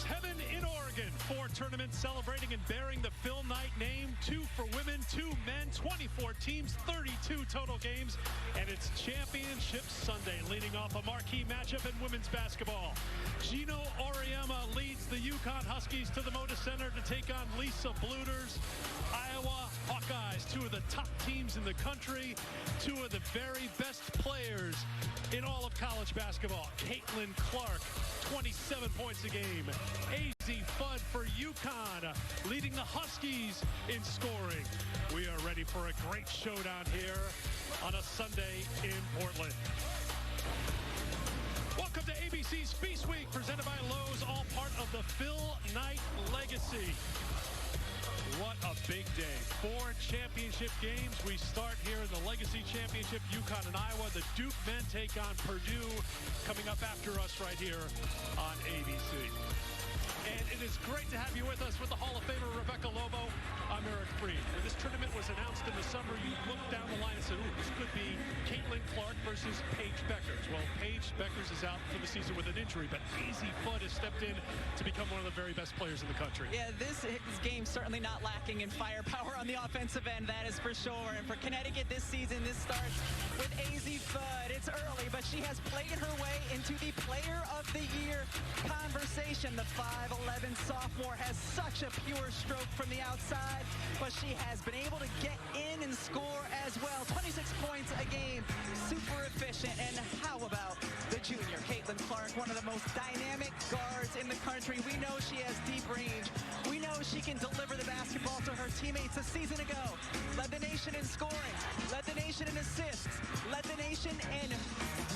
Heaven in Oregon. 4 tournaments celebrating and bearing the Phil Knight name. 2 for women, 2 men, 24 teams, 32 total games. And it's Championship Sunday, leading off a marquee matchup in women's basketball. Gino Auriemma leads the UConn Huskies to the Moda Center to take on Lisa Bluters. Iowa Hawkeyes, 2 of the top teams in the country, 2 of the very best players in all of college basketball. Caitlin Clark, 27 points a game. AZ Fudd for UConn, leading the Huskies in scoring. We are ready for a great showdown here on a Sunday in Portland. Welcome to ABC's Feast Week, presented by Lowe's, all part of the Phil Knight legacy. What a big day. 4 championship games. We start here in the Legacy Championship, UConn and Iowa. The Duke men take on Purdue, coming up after us right here on ABC. And it is great to have you with us with the Hall of Famer Rebecca Lobo. I'm Eric Freed. When this tournament was announced in the summer, you looked down the line and said, ooh, this could be Caitlin Clark versus Paige Beckers. Well, Paige Beckers is out for the season with an injury, but AZ Fudd has stepped in to become one of the very best players in the country. Yeah, this game certainly not lacking in firepower on the offensive end, that is for sure. And for Connecticut this season, this starts with AZ Fudd. It's early, but she has played her way into the Player of the Year conversation. The 5'11" sophomore has such a pure stroke from the outside, but she has been able to get in and score as well. 26 points a game, super efficient. And how about the junior, Caitlin Clark, one of the most dynamic guards in the country. We know she has deep range. We know she can deliver the basketball to her teammates a season ago. Led the nation in scoring, led the nation in assists, led the nation in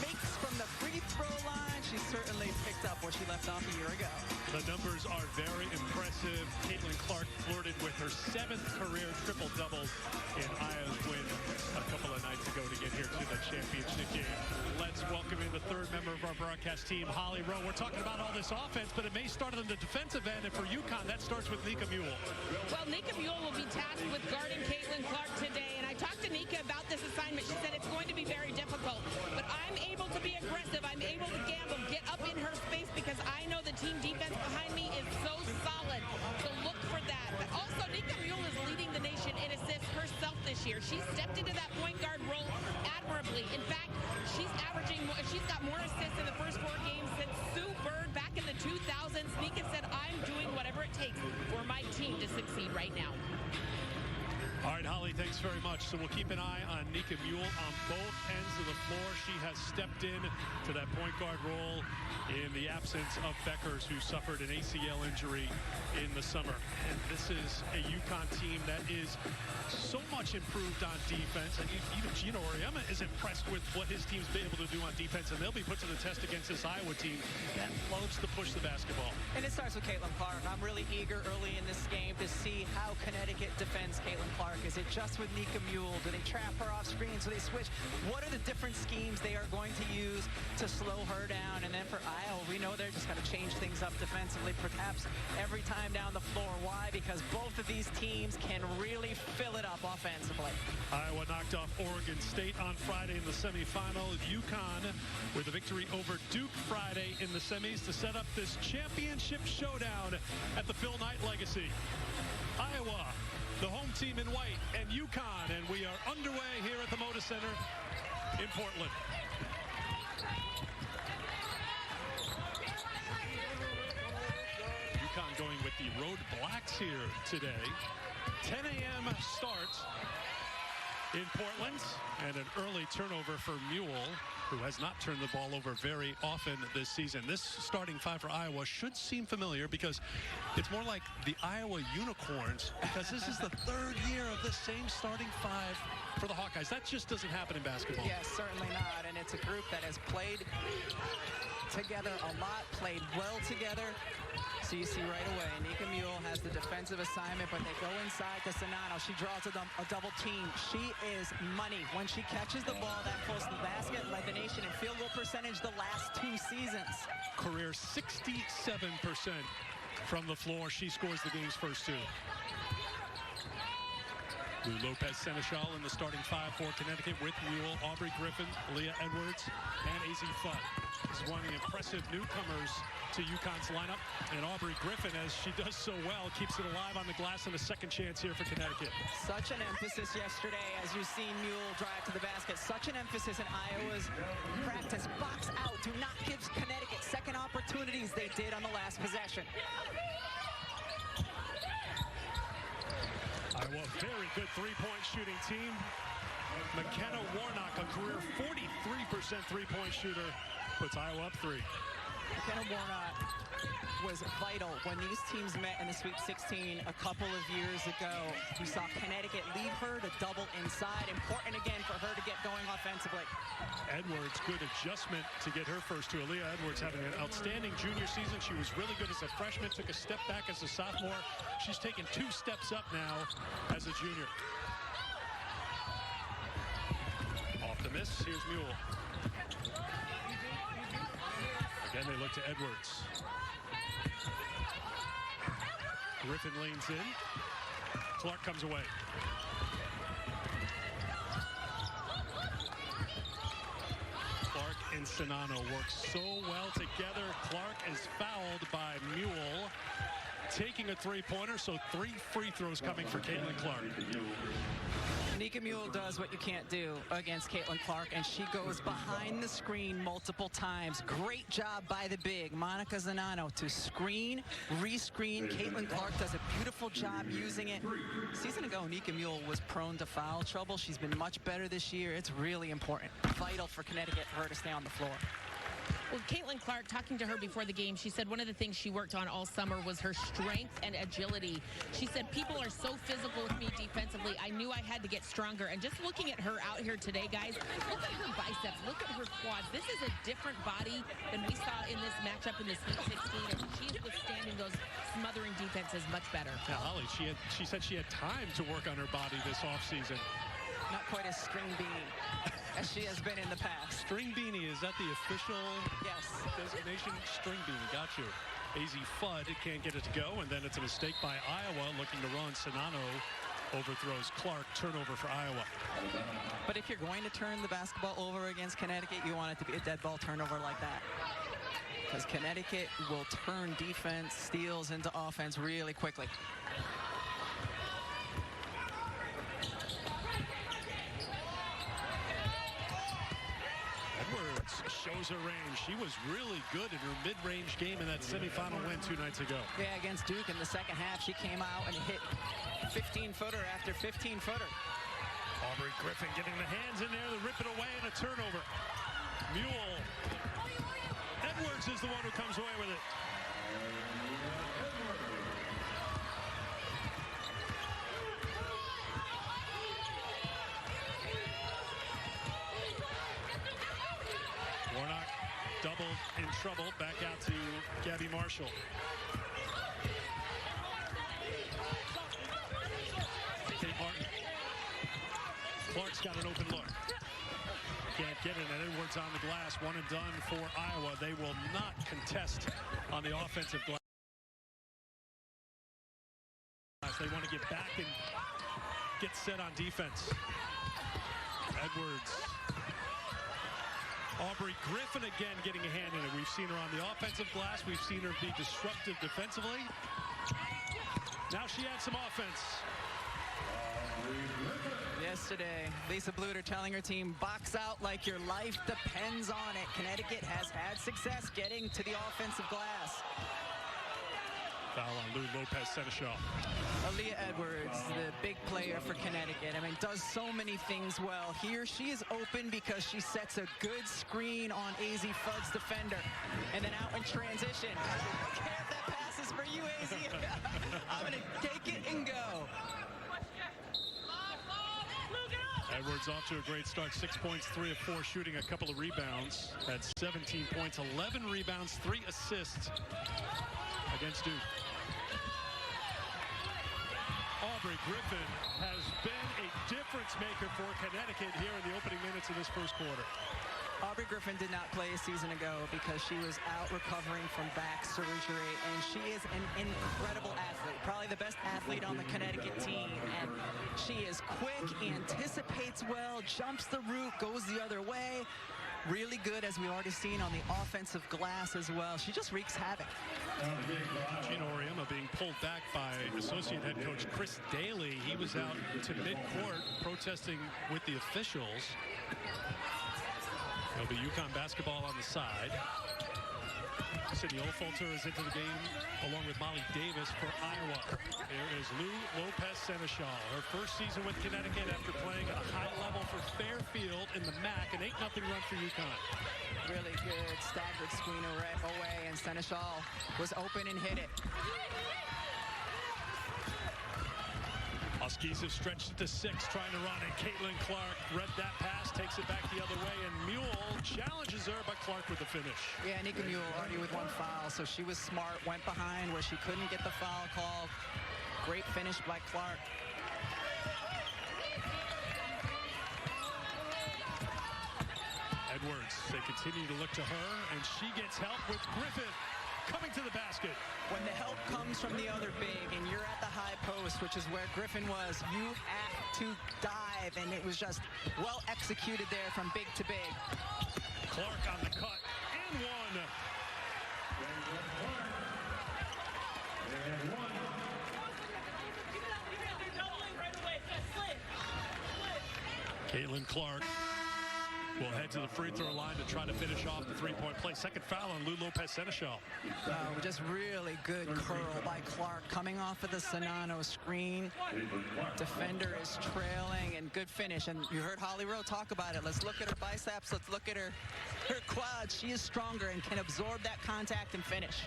makes from the free throw line. She certainly picked up what she left off a year ago. The numbers are very impressive. Caitlin Clark flirted with her 7th career triple-double in Iowa's win a couple of nights ago to get here to the championship game. Let's welcome in the 3rd member of our broadcast team, Holly Rowe. We're talking about all this offense, but it may start on the defensive end, and for UConn, that starts with Nika Mule. Well, Nika Mule will be tasked with guarding Caitlin Clark today, and I talked to Nika about this assignment. She said it's going to be very difficult, but I'm able to be aggressive. I'm able to gamble, get up in her space, because I know the team defense behind me is so solid. So look for that. But also, Nika Mule is leading the nation in assists herself this year. She stepped into that point guard role admirably. In fact, she's got more assists in the first 4 games since Sue Bird back in the 2000s. Nika said, I'm doing whatever it takes for my team to succeed right now. All right, Holly, thanks very much. So we'll keep an eye on Nika Mule on both ends of the floor. She has stepped in to that point guard role in the absence of Beckers, who suffered an ACL injury in the summer. And this is a UConn team that is so much improved on defense. And even Gino Auriemma is impressed with what his team's been able to do on defense. And they'll be put to the test against this Iowa team that loves to push the basketball. And it starts with Caitlin Clark. I'm really eager early in this game to see how Connecticut defends Caitlin Clark. Is it just with Nika Mule? Do they trap her off screen? So they switch. What are the different schemes they are going to use to slow her down? And then for Iowa, we know they're just going to change things up defensively, perhaps every time down the floor. Why? Because both of these teams can really fill it up offensively. Iowa knocked off Oregon State on Friday in the semifinal. UConn with a victory over Duke Friday in the semis to set up this championship showdown at the Phil Knight Legacy. Iowa, the home team in white, and UConn, and we are underway here at the Moda Center in Portland. UConn going with the Road Blacks here today. 10 a.m. start in Portland, and an early turnover for Mule, who has not turned the ball over very often this season. This starting 5 for Iowa should seem familiar because it's more like the Iowa Unicorns, because this is the 3rd year of the same starting 5 for the Hawkeyes. That just doesn't happen in basketball. Yes, certainly not. And it's a group that has played together a lot, played well together. So you see right away, Nika Mule has the defensive assignment, but they go inside to Sonano. She draws a double team. She is money. When she catches the ball that close to the basket, led the nation in field goal percentage the last 2 seasons. Career 67% from the floor. She scores the game's first 2. Lou Lopez Seneschal in the starting five for Connecticut with Mule, Aubrey Griffin, Leah Edwards, and AZ Fudd. This is one of the impressive newcomers to UConn's lineup. And Aubrey Griffin, as she does so well, keeps it alive on the glass and a second chance here for Connecticut. Such an emphasis yesterday, as you've seen Mule drive to the basket. Such an emphasis in Iowa's practice. Box out. Do not give Connecticut second opportunities they did on the last possession. Iowa, very good three-point shooting team. McKenna Warnock, a career 43% three-point shooter, puts Iowa up 3. McKenna Warnock was vital when these teams met in the Sweet 16 a couple of years ago. We saw Connecticut leave her to double inside. Important again for her to get going offensively. Edwards, good adjustment to get her first to Aaliyah Edwards, having an outstanding junior season. She was really good as a freshman, took a step back as a sophomore. She's taken 2 steps up now as a junior. Off the miss, here's Mule. Again, they look to Edwards. Griffin leans in. Clark comes away. Clark and Sinano work so well together. Clark is fouled by Mule, taking a three-pointer, so 3 free throws coming for Caitlin Clark. Nika Mule does what you can't do against Caitlin Clark, and she goes behind the screen multiple times. Great job by the big, Monica Zanano, to screen, re-screen. Caitlin Clark does a beautiful job using it. A season ago, Nika Mule was prone to foul trouble. She's been much better this year. It's really important, vital for Connecticut for her to stay on the floor. Well, Caitlin Clark, talking to her before the game, she said one of the things she worked on all summer was her strength and agility. She said, people are so physical with me defensively. I knew I had to get stronger. And just looking at her out here today, guys, look at her biceps, look at her quads. This is a different body than we saw in this matchup in the Sweet 16. And she's withstanding those smothering defenses much better. Now, Holly, she said she had time to work on her body this offseason. Not quite as string beanie as she has been in the past. String beanie, is that the official designation? String beanie, got you. AZ Fudd can't get it to go, and then it's a mistake by Iowa looking to run. Sinano overthrows Clark. Turnover for Iowa. But if you're going to turn the basketball over against Connecticut, you want it to be a dead ball turnover like that. Because Connecticut will turn defense, steals into offense really quickly. Shows her range. She was really good in her mid-range game in that semifinal win 2 nights ago. Yeah, against Duke in the second half, she came out and hit 15-footer after 15-footer. Aubrey Griffin getting the hands in there to rip it away and a turnover. Mule. Edwards is the one who comes away with it. Warnock double in trouble. Back out to Gabby Marshall. Kate Martin. Clark's got an open look. Can't get it, and Edwards on the glass. 1 and done for Iowa. They will not contest on the offensive glass. They want to get back and get set on defense. Edwards. Aubrey Griffin again getting a hand in it. We've seen her on the offensive glass. We've seen her be disruptive defensively. Now she adds some offense. Yesterday, Lisa Bluter telling her team, box out like your life depends on it. Connecticut has had success getting to the offensive glass. Foul on Lou Lopez Seneschal. Aaliyah Edwards, the big player for Connecticut. I mean, does so many things well. Here she is open because she sets a good screen on AZ Fudd's defender. And then out in transition. I don't care if that pass is for you, AZ. I'm going to take it and go. Edwards off to a great start. 6 points, 3 of 4 shooting, a couple of rebounds. Had 17 points, 11 rebounds, 3 assists against Duke. Aubrey Griffin has been a difference maker for Connecticut here in the opening minutes of this first quarter. Aubrey Griffin did not play a season ago because she was out recovering from back surgery, and she is an incredible athlete, probably the best athlete on the Connecticut team, and she is quick, anticipates well, jumps the route, goes the other way. Really good, as we've already seen, on the offensive glass as well. She just wreaks havoc. Gino Auriemma being pulled back by associate head coach Chris Daly. He was out to mid-court protesting with the officials. It'll be UConn basketball on the side. Sydney Olfolter is into the game along with Molly Davis for Iowa. Here is Lou Lopez-Seneschal. Her first season with Connecticut after playing at a high level for Fairfield in the MAC. An 8-0 run for UConn. Really good staggered screen away, and Seneschal was open and hit it. Huskies have stretched it to 6, trying to run, and Caitlin Clark read that pass, takes it back the other way, and Mule challenges her, but Clark with the finish. Yeah, Nika Mule already with 1 foul, so she was smart, went behind where she couldn't get the foul call. Great finish by Clark. Edwards, they continue to look to her, and she gets help with Griffin coming to the basket. When the help comes from the other big and you're at the high post, which is where Griffin was, you have to dive, and it was just well executed there from big to big. Clark on the cut and one. Caitlin Clark will head to the free throw line to try to finish off the three-point play. Second foul on Lou Lopez-Seneschal. Just really good curl by Clark coming off of the Sonano screen. Defender is trailing, and good finish. And you heard Holly Rowe talk about it. Let's look at her biceps. Let's look at her quads. She is stronger and can absorb that contact and finish.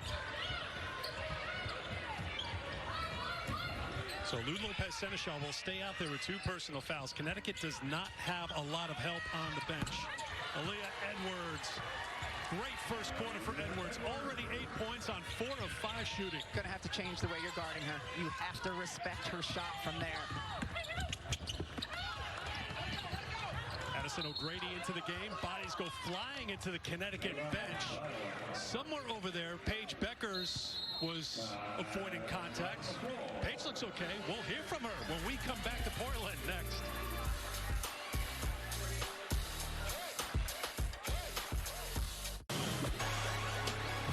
So Lou Lopez-Seneschal will stay out there with 2 personal fouls. Connecticut does not have a lot of help on the bench. Aaliyah Edwards, great first quarter for Edwards. Already 8 points on 4 of 5 shooting. Gonna have to change the way you're guarding her. You have to respect her shot from there. Addison O'Grady into the game. Bodies go flying into the Connecticut bench. Somewhere over there, Paige Beckers was avoiding contact. Paige looks okay. We'll hear from her when we come back to Portland next.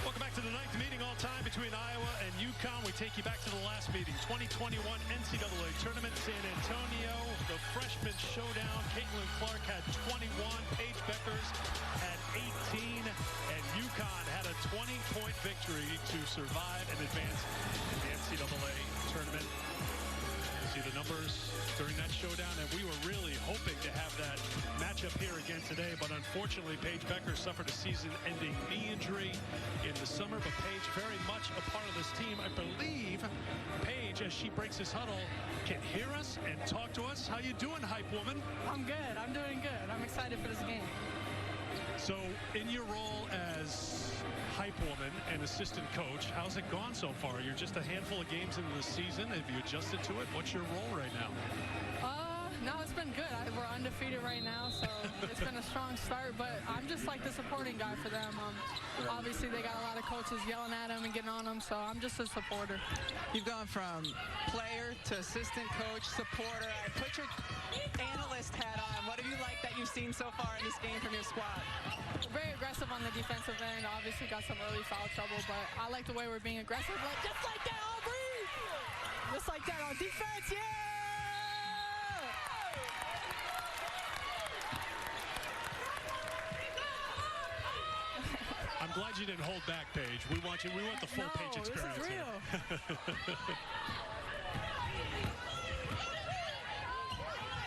Welcome back to the 9th meeting all time between Iowa and UConn. We take you back to the last meeting, 2021 NCAA Tournament, San Antonio. The freshman showdown. Caitlin Clark had 21. Paige Beckers had 18. And UConn had a 20-point victory to survive and advance in the NCAA Tournament. You see the numbers during that showdown, and we were really hoping to have that matchup here again today, but unfortunately Paige Becker suffered a season-ending knee injury in the summer, but Paige very much a part of this team. I believe Paige, as she breaks this huddle, can hear us and talk to us. How you doing, hype woman? I'm good. I'm doing good. I'm excited for this game. So in your role as hype woman and assistant coach, how's it gone so far? You're just a handful of games into the season. Have you adjusted to it? What's your role right now? No, it's been good. We're undefeated right now, so it's been a strong start, but I'm just like the supporting guy for them. Obviously, they got a lot of coaches yelling at them and getting on them, so I'm just a supporter. You've gone from player to assistant coach, supporter. Put your analyst hat on. What have you liked that you've seen so far in this game from your squad? Very aggressive on the defensive end. Obviously, got some early foul trouble, but I like the way we're being aggressive. Like, just like that, Aubrey! Just like that on defense, yeah! I'm glad you didn't hold back, Paige. We want the full Paige experience. This is real.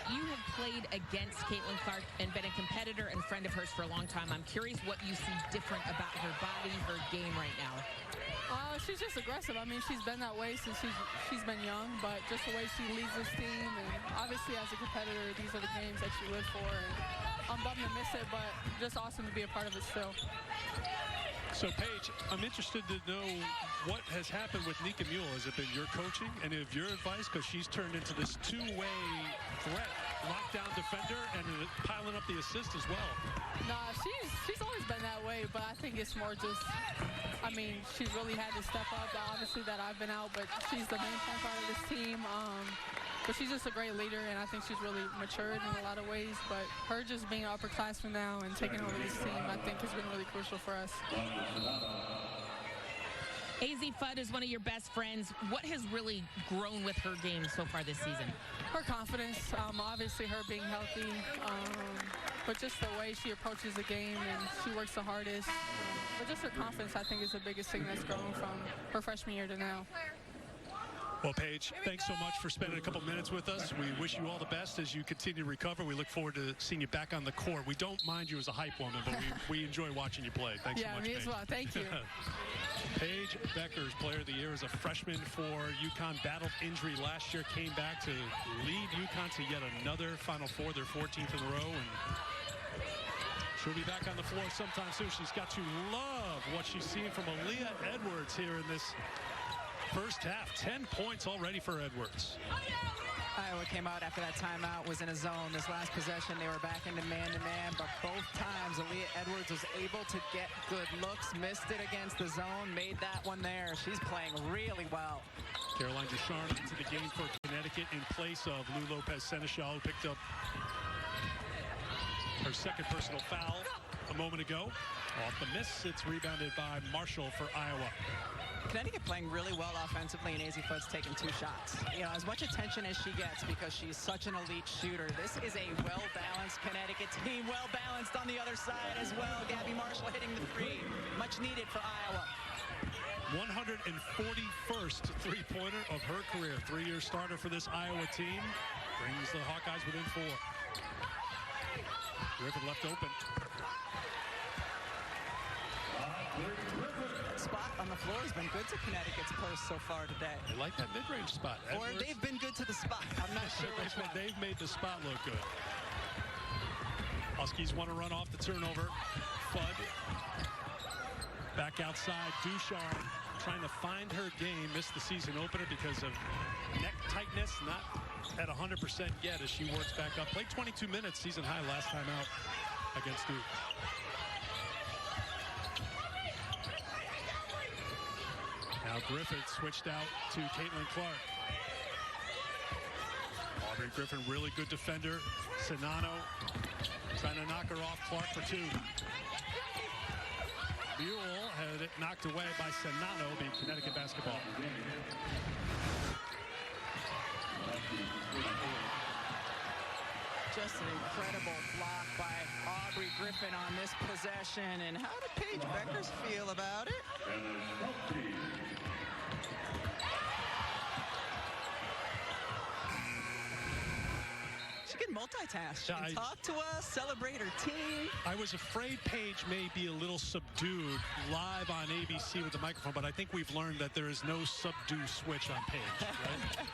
You have played against Caitlin Clark and been a competitor and friend of hers for a long time. I'm curious what you see different about her body, her game right now. She's just aggressive. I mean, she's been that way since she's been young, but just the way she leads this team, and obviously as a competitor, these are the games that she lived for. And I'm bummed to miss it, but just awesome to be a part of it still. So, Paige, I'm interested to know what has happened with Nika Mule. Has it been your coaching and of your advice? Because she's turned into this two-way threat, lockdown defender, and piling up the assist as well. Nah, she's always been that way, but I think it's more just, I mean, she's really had to step up. Obviously that I've been out, but she's the main point guard of this team. But she's just a great leader, and I think she's really matured in a lot of ways. But her just being an upperclassman now and taking over this team, I think has been really crucial for us. AZ Fudd is one of your best friends. What has really grown with her game so far this season? Her confidence, obviously her being healthy, but just the way she approaches the game and she works the hardest. But just her confidence, I think, is the biggest thing that's grown from her freshman year to now. Well, Paige, thanks so much for spending a couple minutes with us. We wish you all the best as you continue to recover. We look forward to seeing you back on the court. We don't mind you as a hype woman, but we enjoy watching you play. Thanks so much, me Paige. as well. Thank you. Paige Beckers, Player of the Year, as a freshman for UConn, battled injury last year, came back to lead UConn to yet another Final Four, their 14th in a row, and she'll be back on the floor sometime soon. She's got to love what she's seen from Aaliyah Edwards here in this first half. 10 points already for Edwards. Iowa came out after that timeout, was in a zone. This last possession, they were back into man-to-man, but both times Aaliyah Edwards was able to get good looks, missed it against the zone, made that one there. She's playing really well. Caroline Ducharme into the game for Connecticut in place of Lou Lopez-Seneschal, who picked up her second personal foul a moment ago. Off the miss, it's rebounded by Marshall for Iowa. Connecticut playing really well offensively, and AZ Fudd's taking 2 shots. You know, as much attention as she gets because she's such an elite shooter, this is a well-balanced Connecticut team, well-balanced on the other side as well. Gabby Marshall hitting the three, much needed for Iowa. 141st three-pointer of her career. 3-year starter for this Iowa team. Brings the Hawkeyes within 4. Griffin left open. Spot on the floor has been good to Connecticut's post so far today. I like that mid-range spot. Or Edwards. they've been good to the spot. I'm not sure which one. They've made the spot look good. Huskies want to run off the turnover. Fudd back outside. Ducharme trying to find her game. Missed the season opener because of neck tightness. Not at 100% yet as she works back up. Played 22 minutes, season high last time out against Duke. Now Griffith switched out to Caitlin Clark. Aubrey Griffin, really good defender. Sinano trying to knock her off. Clark for 2. Mule had it knocked away by Sinano, the Connecticut basketball. Just an incredible block by Aubrey Griffin on this possession. And how did Paige Beckers feel about it? She can multitask. She can talk to us, celebrate her team. I was afraid Paige may be a little subdued live on ABC with the microphone, but I think we've learned that there is no subdue switch on Paige, right?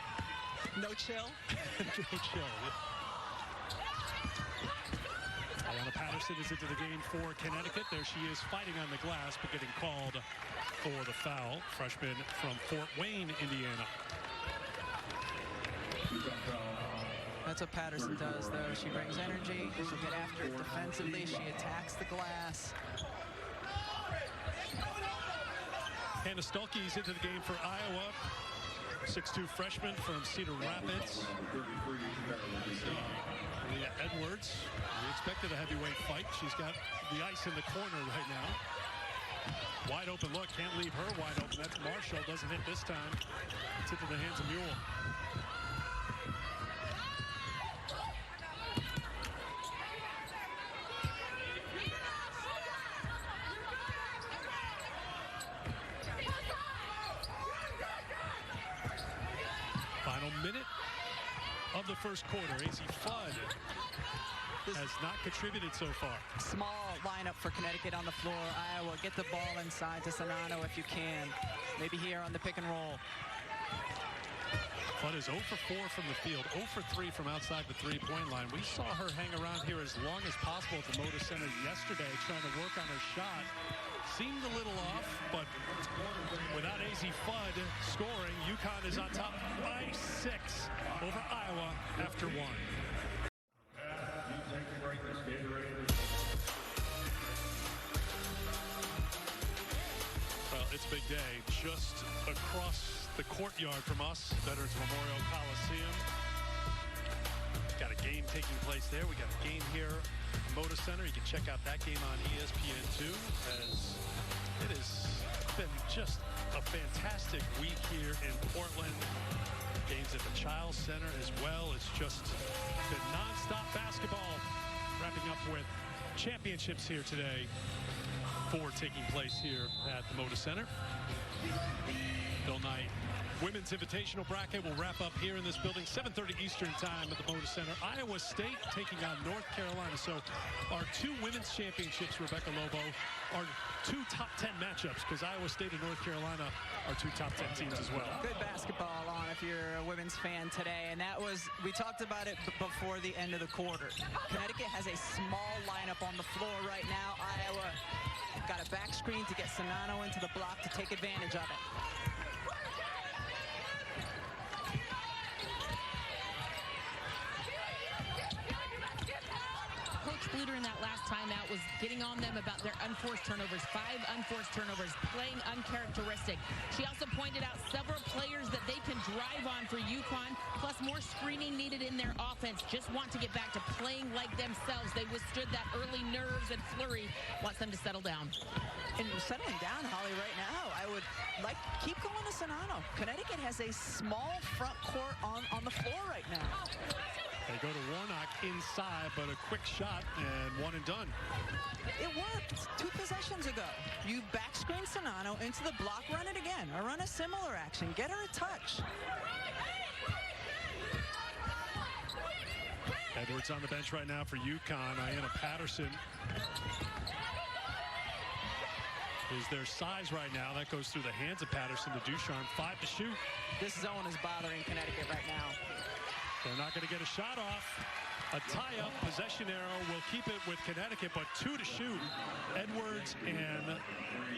No chill? No chill. Ayanna Patterson is into the game for Connecticut. There she is fighting on the glass, but getting called for the foul. Freshman from Fort Wayne, Indiana. That's what Patterson does, though. She brings energy. She'll get after it defensively. She attacks the glass. Hannah Stuelke's into the game for Iowa. 6'2" freshman from Cedar Rapids. Leah Edwards. We expected a heavyweight fight. She's got the ice in the corner right now. Wide open look. Can't leave her wide open. That's Marshall. Doesn't hit this time. It's into the hands of Mule. Final minute of the first quarter. AZ Fudd has not contributed so far. Small lineup for Connecticut on the floor. Iowa, get the ball inside to Sinano if you can. Maybe here on the pick and roll. Fudd is 0 for 4 from the field, 0 for 3 from outside the three-point line. We saw her hang around here as long as possible at the Moda Center yesterday, trying to work on her shot. Seemed a little off, but without AZ Fudd scoring, UConn is on top by 6 over Iowa after 1. Well, it's a big day. Just across the courtyard from us, Veterans Memorial Coliseum. Got a game taking place there. We got a game here at the Moda Center. You can check out that game on ESPN2, as it has been just a fantastic week here in Portland. Games at the Chiles Center as well. It's just been nonstop basketball, wrapping up with championships here today. 4 taking place here at the Moda Center. Bill Knight Women's Invitational Bracket will wrap up here in this building, 7:30 Eastern Time at the Moda Center. Iowa State taking on North Carolina. So our 2 women's championships, Rebecca Lobo, are 2 top 10 matchups, because Iowa State and North Carolina are 2 top 10 teams as well. Good basketball on if you're a women's fan today, and that was, we talked about it before the end of the quarter. Connecticut has a small lineup on the floor right now. Iowa got a back screen to get Sonano into the block to take advantage of it. Coach Bluter in that last timeout was getting on them about their unforced turnovers. 5 unforced turnovers, playing uncharacteristic. She also pointed out several players that they can drive on for UConn, plus more screening needed in their offense. Just want to get back to playing like themselves. They withstood that early nerves and flurry. Wants them to settle down. And settling down, Holly, right now, I would like keep going to Sonano. Connecticut has a small front court on the floor right now. They go to Warnock inside, but a quick shot and 1 and done. It worked 2 possessions ago. You back screen Sonano into the block, run it again, or run a similar action. Get her a touch. Edwards on the bench right now for UConn. Ayanna Patterson is their size right now. That goes through the hands of Patterson to Ducharme. 5 to shoot. This zone is bothering Connecticut right now. They're not going to get a shot off. A tie-up possession arrow will keep it with Connecticut, but 2 to shoot. Edwards and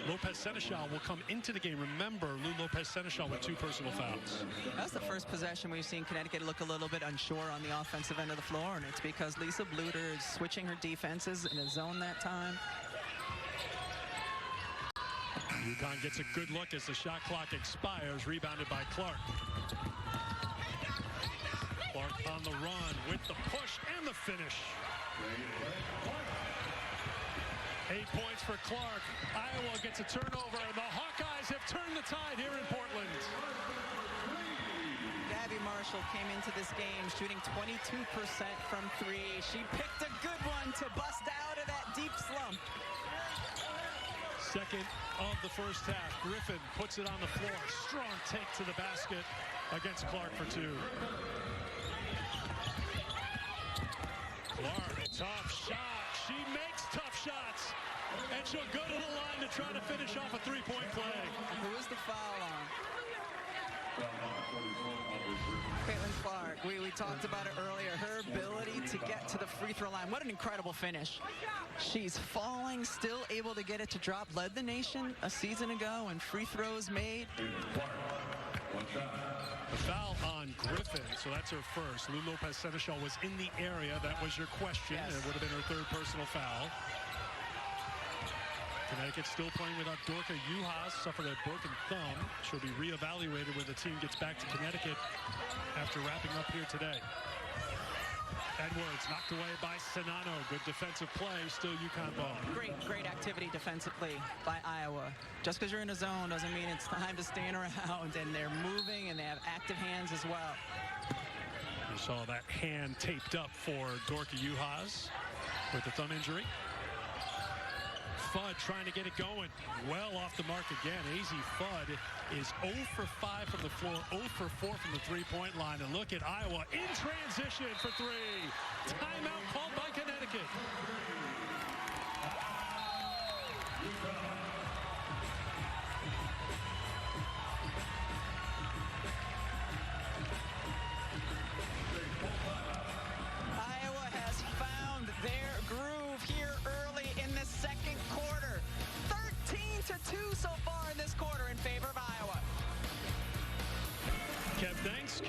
Lopez Seneschal will come into the game. Remember, Lou Lopez Seneschal with 2 personal fouls. That's the first possession we've seen Connecticut look a little bit unsure on the offensive end of the floor, and it's because Lisa Bluter is switching her defenses in a zone that time. UConn gets a good look as the shot clock expires, rebounded by Clark. Clark on the run with the push and the finish. 8 points for Clark. Iowa gets a turnover, and the Hawkeyes have turned the tide here in Portland. Gabby Marshall came into this game shooting 22% from 3. She picked a good one to bust out of that deep slump. Second of the first half. Griffin puts it on the floor. Strong take to the basket against Clark for 2. Clark, tough shot. She makes tough shots. And she'll go to the line to try to finish off a 3-point play. Who is the foul on? Caitlin Clark. We talked about it earlier. Her ability to get to the free throw line. What an incredible finish. She's falling, still able to get it to drop. Led the nation a season ago and free throws made. The foul on Griffin, so that's her first. Lou Lopez Seneschal was in the area. That was your question. Yes. It would have been her 3rd personal foul. Connecticut still playing without Dorka Juhas, suffered a broken thumb. She'll be reevaluated when the team gets back to Connecticut after wrapping up here today. Edwards knocked away by Sonano. Good defensive play, still UConn ball. Great activity defensively by Iowa. Just because you're in a zone doesn't mean it's time to stand around, and they're moving and they have active hands as well. You saw that hand taped up for Dorka Juhas with the thumb injury. Fudd trying to get it going. Well off the mark again. AZ Fudd is 0 for 5 from the floor, 0 for 4 from the 3-point line. And look at Iowa in transition for 3. Timeout called by Connecticut.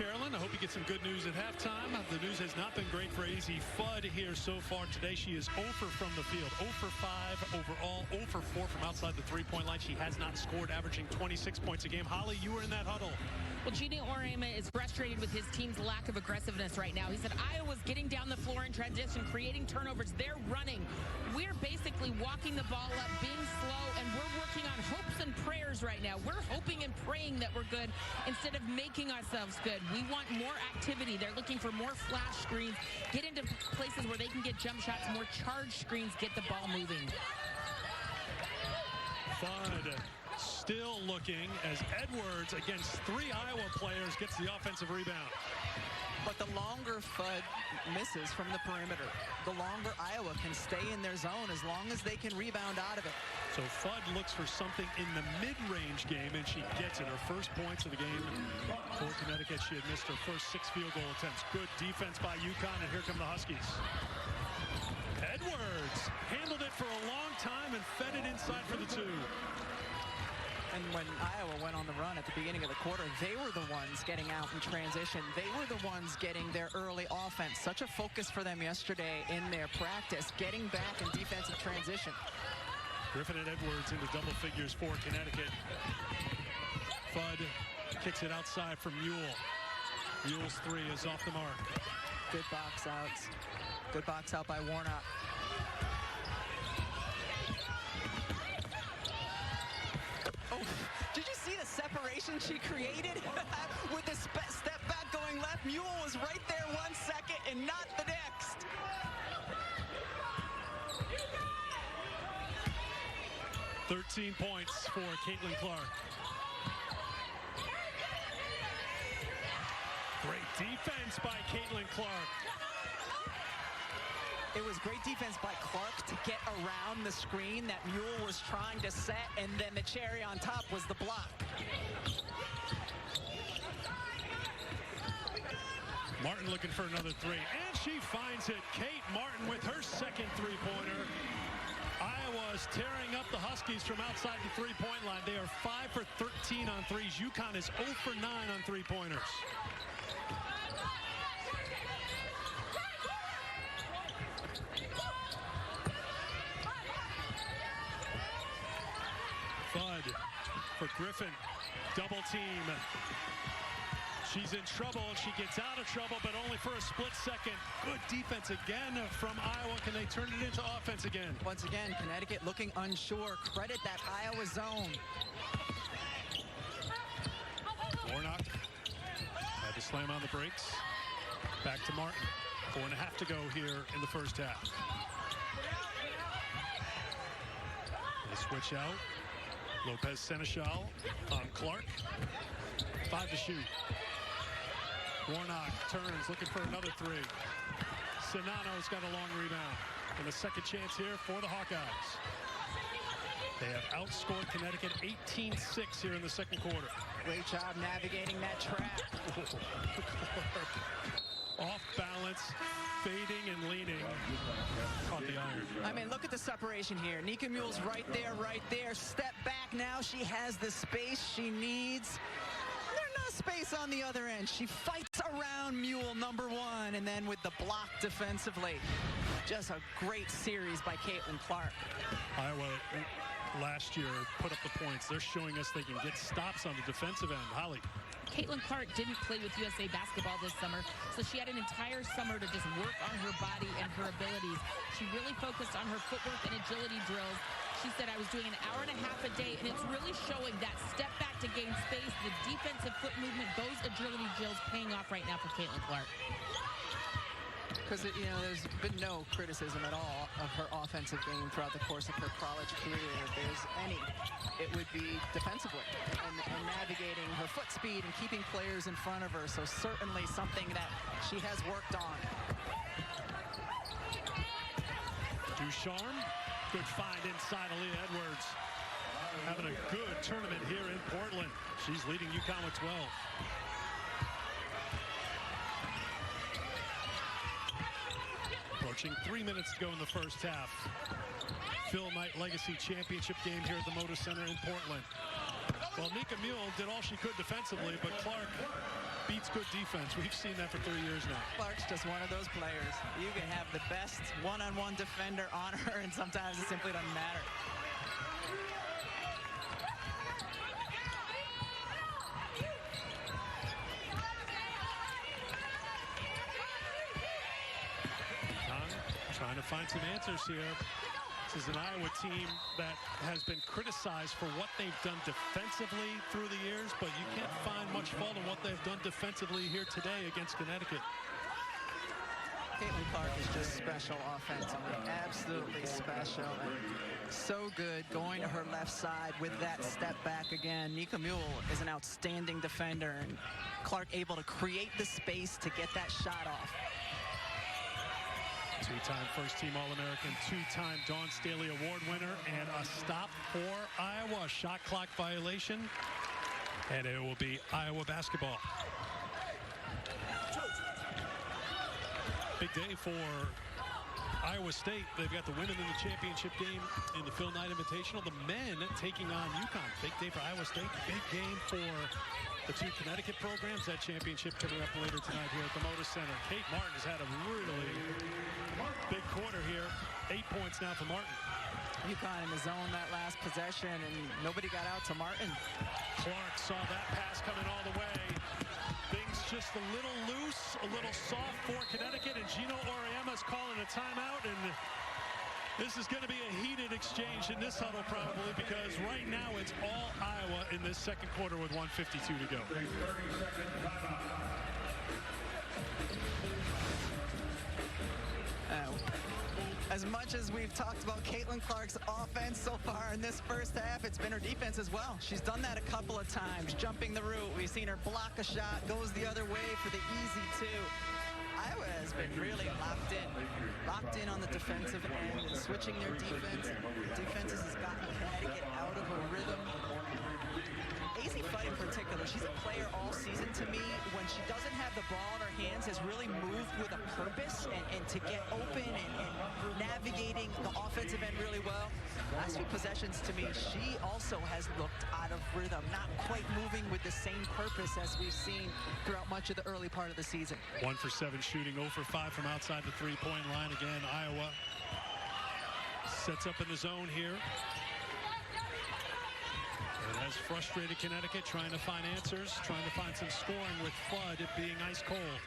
Carolyn. I hope you get some good news at halftime. The news has not been great for AZ Fudd here so far today. She is 0 from the field, 0 for 5 overall, 0 for 4 from outside the three-point line. She has not scored, averaging 26 points a game. Holly, you were in that huddle. Well, Gene Orema is frustrated with his team's lack of aggressiveness right now. He said Iowa's getting down the floor in transition, creating turnovers. They're running. We're basically walking the ball up, being slow, and we're working on hopes and prayers right now. We're hoping and praying that we're good instead of making ourselves good. We want more activity. They're looking for more flash screens, get into places where they can get jump shots, more charge screens, get the ball moving. Fudd still looking as Edwards against 3 Iowa players gets the offensive rebound. But the longer Fudd misses from the perimeter, the longer Iowa can stay in their zone as long as they can rebound out of it. So Fudd looks for something in the mid-range game, and she gets it. Her first points of the game for Connecticut. She had missed her first 6 field goal attempts. Good defense by UConn, and here come the Huskies. Edwards handled it for a long time and fed it inside for the 2. And when Iowa went on the run at the beginning of the quarter, they were the ones getting out in transition. They were the ones getting their early offense. Such a focus for them yesterday in their practice, getting back in defensive transition. Griffin and Edwards into double figures for Connecticut. Fudd kicks it outside for Mule. Mule's 3 is off the mark. Good box outs. Good box out by Warnock. Oh, did you see the separation she created with the step back going left? Mule was right there 1 second and not the next. "13 points for Caitlin Clark. Great defense by Caitlin Clark. It was great defense by Clark to get around the screen that Mule was trying to set, and then the cherry on top was the block. Martin looking for another 3, and she finds it. Kate Martin with her second 3-pointer. Iowa's tearing up the Huskies from outside the three-point line. They are 5 for 13 on threes. UConn is 0 for 9 on three-pointers. Fudd for Griffin. Double team. She's in trouble. She gets out of trouble, but only for a split second. Good defense again from Iowa. Can they turn it into offense again? Once again, Connecticut looking unsure. Credit that Iowa zone. Warnock had to slam on the brakes. Back to Martin. 4.5 to go here in the first half. They switch out. Lopez Seneschal on Clark. 5 to shoot. Warnock turns, looking for another 3. Sinano's got a long rebound. And a second chance here for the Hawkeyes. They have outscored Connecticut 18-6 here in the second quarter. Great job navigating that trap. Off balance, fading and leaning. Caught the iron. I mean, look at the separation here. Nika Mule's right there, right there. Step back now. She has the space she needs. There's no space on the other end. She fights around Mule, number 1, and then with the block defensively. Just a great series by Caitlin Clark. Iowa last year put up the points. They're showing us they can get stops on the defensive end. Holly. Caitlin Clark didn't play with USA basketball this summer, so she had an entire summer to just work on her body and her abilities. She really focused on her footwork and agility drills. She said, I was doing an hour and a half a day, and it's really showing that step back to gain space, the defensive foot movement, those agility drills paying off right now for Caitlin Clark. Because, you know, there's been no criticism at all of her offensive game throughout the course of her college career. If there's any, it would be defensively and navigating her foot speed and keeping players in front of her. So certainly something that she has worked on. Ducharme, good find inside Aaliyah Edwards. Having a good tournament here in Portland. She's leading UConn with 12. Approaching 3 minutes to go in the first half. Phil Knight Legacy Championship game here at the Moda Center in Portland. Well, Nika Mule did all she could defensively, but Clark beats good defense. We've seen that for 3 years now. Clark's just one of those players. You can have the best one-on-one defender on her, and sometimes it simply doesn't matter. Trying to find some answers here. This is an Iowa team that has been criticized for what they've done defensively through the years, but you can't find much fault in what they've done defensively here today against Connecticut. Caitlin Clark is just special offensively, absolutely special, and so good going to her left side with that step back again. Nika Mule is an outstanding defender, and Clark able to create the space to get that shot off. Two-time first-team All-American, two-time Dawn Staley Award winner, and a stop for Iowa. Shot clock violation, and it will be Iowa basketball. Big day for Iowa State. They've got the women in the championship game in the Phil Knight Invitational. The men taking on UConn. Big day for Iowa State. Big game for the two Connecticut programs. That championship coming up later tonight here at the Moda Center. Kate Martin has had a really big quarter here. 8 points now for Martin. UConn in the zone that last possession, and nobody got out to Martin. Clark saw that pass coming all the way. Things just a little loose, a little soft for Connecticut, and Gino Auriemma's calling a timeout, and this is going to be a heated exchange in this huddle probably, because right now it's all Iowa in this second quarter with 1:52 to go. As much as we've talked about Caitlin Clark's offense so far in this first half, it's been her defense as well. She's done that a couple of times, jumping the route. We've seen her block a shot, goes the other way for the easy two. Iowa has been really locked in on the defensive end and switching their defense. Defenses has gotten Connecticut out of a rhythm. AZ Fudd in particular, she's a player all season to me. When she doesn't have the ball in her hands, has really moved with a purpose and to get open and navigating the offensive end really well. Last few possessions to me, she also has looked out of rhythm, not quite moving with the same purpose as we've seen throughout much of the early part of the season. 1 for 7 shooting, 0 for 5 from outside the three-point line. Again, Iowa sets up in the zone here. It has frustrated Connecticut, trying to find answers, trying to find some scoring with Fudd being ice cold.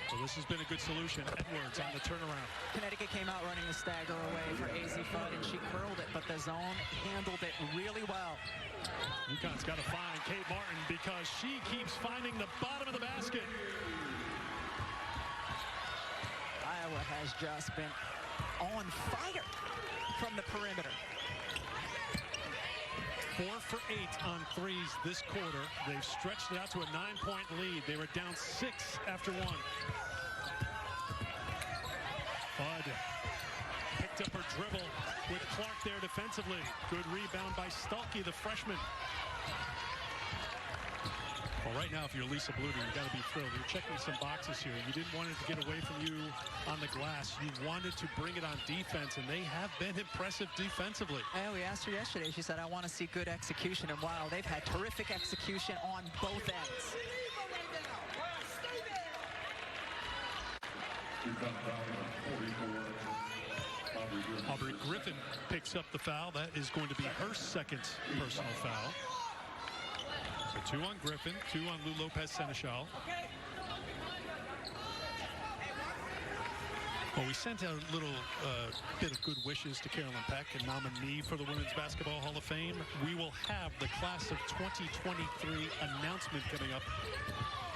So this has been a good solution. Edwards on the turnaround. Connecticut came out running a stagger away for AZ Fudd, and she curled it, but the zone handled it really well. UConn's got to find Kate Martin because she keeps finding the bottom of the basket. Iowa has just been on fire from the perimeter. 4 for 8 on threes this quarter. They've stretched it out to a 9-point lead. They were down 6 after 1. Fudd picked up her dribble with Clark there defensively. Good rebound by Stuelke, the freshman. Well, right now, if you're Lisa Bluter, you got to be thrilled. You're checking some boxes here. You didn't want it to get away from you on the glass. You wanted to bring it on defense, and they have been impressive defensively. And we asked her yesterday. She said, I want to see good execution. And wow, they've had terrific execution on both ends. Aubrey Griffin picks up the foul. That is going to be her second personal foul. So 2 on Griffin, 2 on Lou Lopez Seneschal. Well, we sent out a little bit of good wishes to Carolyn Peck, a nominee for the Women's Basketball Hall of Fame. We will have the class of 2023 announcement coming up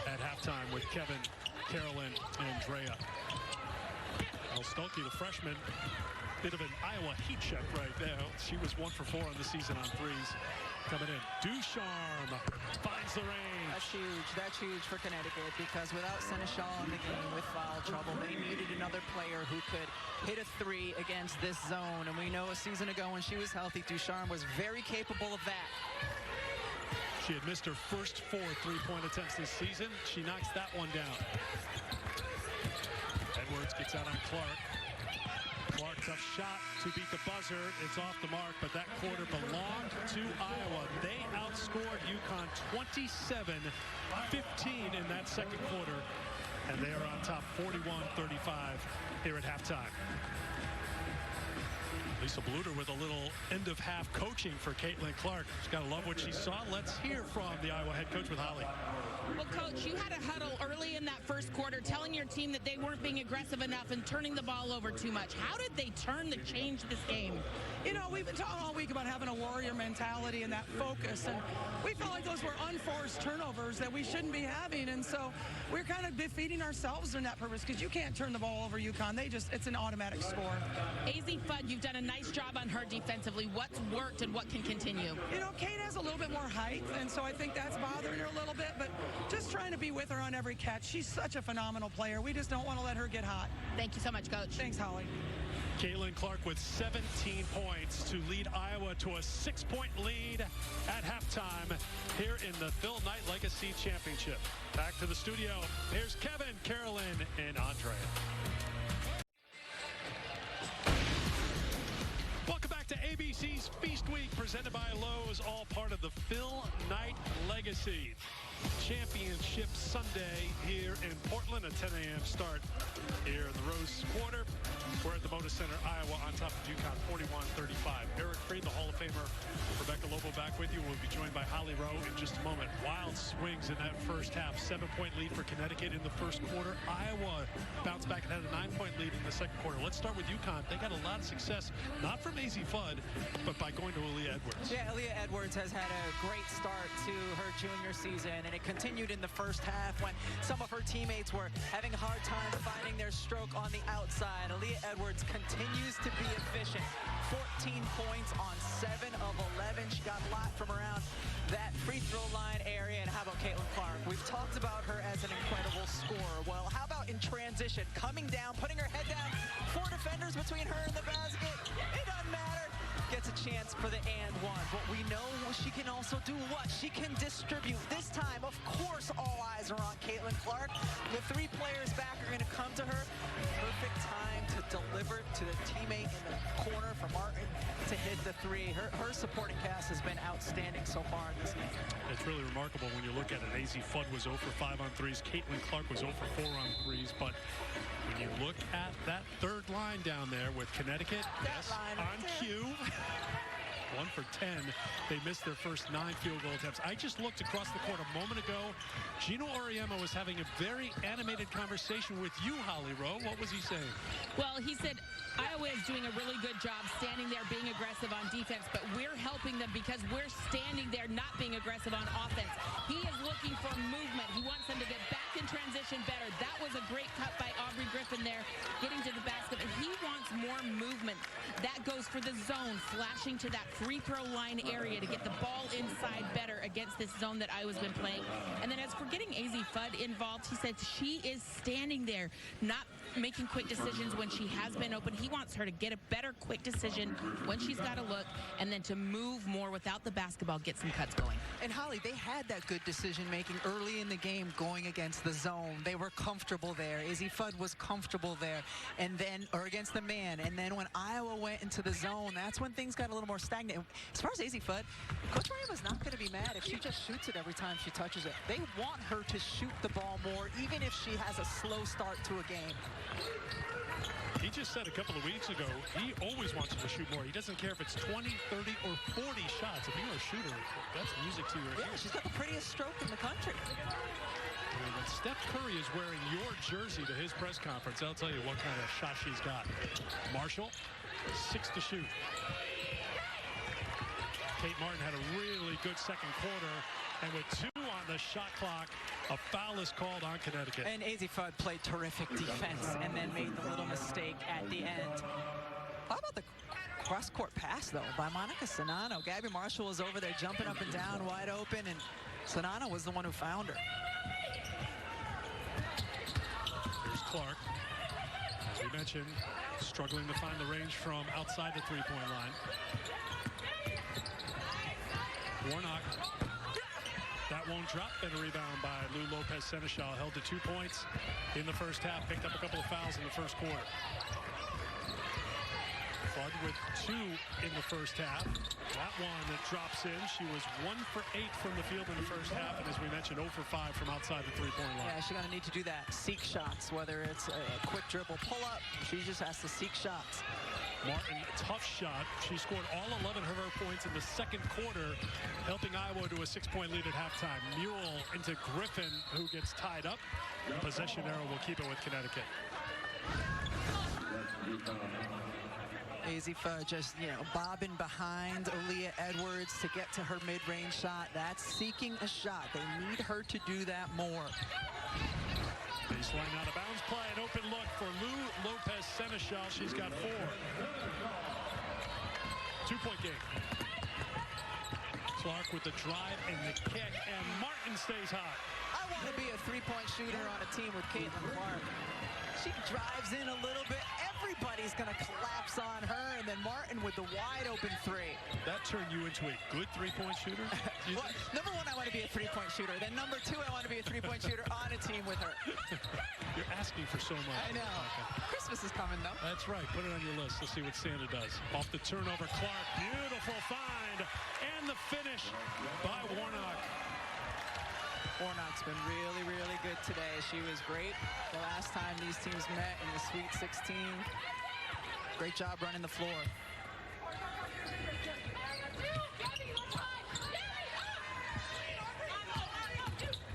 at halftime with Kevin, Carolyn, and Drea. Well, Stuelke, the freshman, bit of an Iowa heat check right there. She was 1 for 4 on the season on threes. Coming in, Ducharme finds the range. That's huge for Connecticut, because without Seneschal in the game with foul trouble, they needed another player who could hit a 3 against this zone. And we know a season ago when she was healthy, Ducharme was very capable of that. She had missed her first 4 3-point attempts this season. She knocks that one down. Edwards gets out on Clark. Clark, tough shot to beat the buzzer. It's off the mark, but that quarter belonged to Iowa. They outscored UConn 27-15 in that second quarter, and they are on top 41-35 here at halftime. Lisa Bluter with a little end-of-half coaching for Caitlin Clark. She's got to love what she saw. Let's hear from the Iowa head coach with Holly. Well, Coach, you had a huddle early in that first quarter telling your team that they weren't being aggressive enough and turning the ball over too much. How did they change this game? You know, we've been talking all week about having a warrior mentality and that focus, and we felt like those were unforced turnovers that we shouldn't be having, and so we're kind of defeating ourselves in that purpose because you can't turn the ball over UConn. It's an automatic score. AZ Fudd, you've done a nice job on her defensively. What's worked and what can continue? You know, Kate has a little bit more height, and so I think that's bothering her a little bit, but just trying to be with her on every catch. She's such a phenomenal player. We just don't want to let her get hot. Thank you so much, Coach. Thanks, Holly. Caitlin Clark with 17 points to lead Iowa to a 6-point lead at halftime here in the Phil Knight Legacy Championship. Back to the studio. Here's Kevin, Carolyn, and Andrea. Welcome back to ABC's Feast Week, presented by Lowe's, all part of the Phil Knight Legacy Championship Sunday here in Portland. A 10 a.m. start here in the Rose Quarter. We're at the Moda Center, Iowa, on top of UConn, 41-35. Eric Freed, the Hall of Famer, Rebecca Lobo back with you. We'll be joined by Holly Rowe in just a moment. Wild swings in that first half. 7-point lead for Connecticut in the first quarter. Iowa bounced back and had a 9-point lead in the second quarter. Let's start with UConn. They got a lot of success, not from AZ Fudd, but by going to Aaliyah Edwards. Yeah, Aaliyah Edwards has had a great start to her junior season, and it continued in the first half when some of her teammates were having a hard time finding their stroke on the outside. Aaliyah Edwards continues to be efficient. 14 points on 7 of 11. She got a lot from around that free throw line area. And how about Caitlin Clark? We've talked about her as an incredible scorer. Well, how about in transition, coming down, putting her head down, 4 defenders between her and the basket. It doesn't matter. Gets a chance for the and one. But we know she can also do what? She can distribute. This time, of course, all eyes are on Caitlin Clark. The 3 players back are going to come to her. Perfect time to deliver to the teammate in the corner for Martin to hit the 3. Her supporting cast has been outstanding so far in this game. It's really remarkable when you look at it. AZ Fudd was 0 for 5 on threes. Caitlin Clark was 0 for 4 on threes. But when you look at that third line down there with Connecticut, yes, on cue. 1 for 10. They missed their first 9 field goal attempts. I just looked across the court a moment ago. Gino Auriemma was having a very animated conversation with you, Holly Rowe. What was he saying? Well, he said Iowa is doing a really good job standing there being aggressive on defense, but we're helping them because we're standing there not being aggressive on offense. He is looking for movement. He wants them to get back in transition better. That was a great cut by Aubrey Griffin there, getting to the basket, but he wants more movement. That goes for the zone, flashing to that free throw line area to get the ball inside better against this zone that Iowa's been playing. And then as for getting AZ Fudd involved, he said she is standing there, not making quick decisions when she has been open. He wants her to get a better quick decision when she's got to look, and then to move more without the basketball, get some cuts going. And Holly, they had that good decision making early in the game going against the zone. They were comfortable there. AZ Fudd was comfortable there, and then, or against the man. And then when Iowa went into the zone, that's when things got a little more stagnant. And as far as AZ Fudd, Coach Auriemma's not going to be mad if she just shoots it every time she touches it. They want her to shoot the ball more, even if she has a slow start to a game. He just said a couple of weeks ago, he always wants you to shoot more. He doesn't care if it's 20, 30, or 40 shots. If you're a shooter, that's music to your ears. She's got the prettiest stroke in the country. And when Steph Curry is wearing your jersey to his press conference, I'll tell you what kind of shot she's got. Marshall, 6 to shoot. Kate Martin had a really good second quarter, and with 2 on the shot clock, a foul is called on Connecticut. And AZ Fudd played terrific defense and then made the little mistake at the end. How about the cross-court pass, though, by Monica Sonano? Gabby Marshall was over there jumping up and down, wide open, and Sonano was the one who found her. Here's Clark. As we mentioned, struggling to find the range from outside the three-point line. Warnock. That won't drop, and a rebound by Lou Lopez-Seneschal. Held to 2 points in the first half. Picked up a couple of fouls in the first quarter. Bud with 2 in the first half. That one that drops in. She was 1 for 8 from the field in the first half, and as we mentioned, 0 for 5 from outside the three-point line. Yeah, she's going to need to do that. Seek shots, whether it's a quick dribble pull-up. She just has to seek shots. Martin, tough shot. She scored all 11 of her points in the second quarter, helping Iowa to a 6-point lead at halftime. Mule into Griffin, who gets tied up. Possession arrow will keep it with Connecticut. Azifa just, bobbing behind Aaliyah Edwards to get to her mid-range shot. That's seeking a shot. They need her to do that more. Baseline out of bounds play. An open look for Lou Lopez Seneschal. She's got 4. 2-point game. Clark with the drive and the kick, and Martin stays hot. I want to be a three-point shooter on a team with Caitlin Clark. She drives in a little bit. Everybody's going to collapse on her, and then Martin with the wide-open 3. That turned you into a good three-point shooter? Well, number 1, I want to be a three-point shooter. Then number 2, I want to be a three-point shooter on a team with her. You're asking for so much. I know. Okay. Christmas is coming, though. That's right. Put it on your list. Let's see what Santa does. Off the turnover, Clark. Beautiful find. And the finish by Warnock. Warnock's been really, really good today. She was great the last time these teams met in the Sweet 16. Great job running the floor.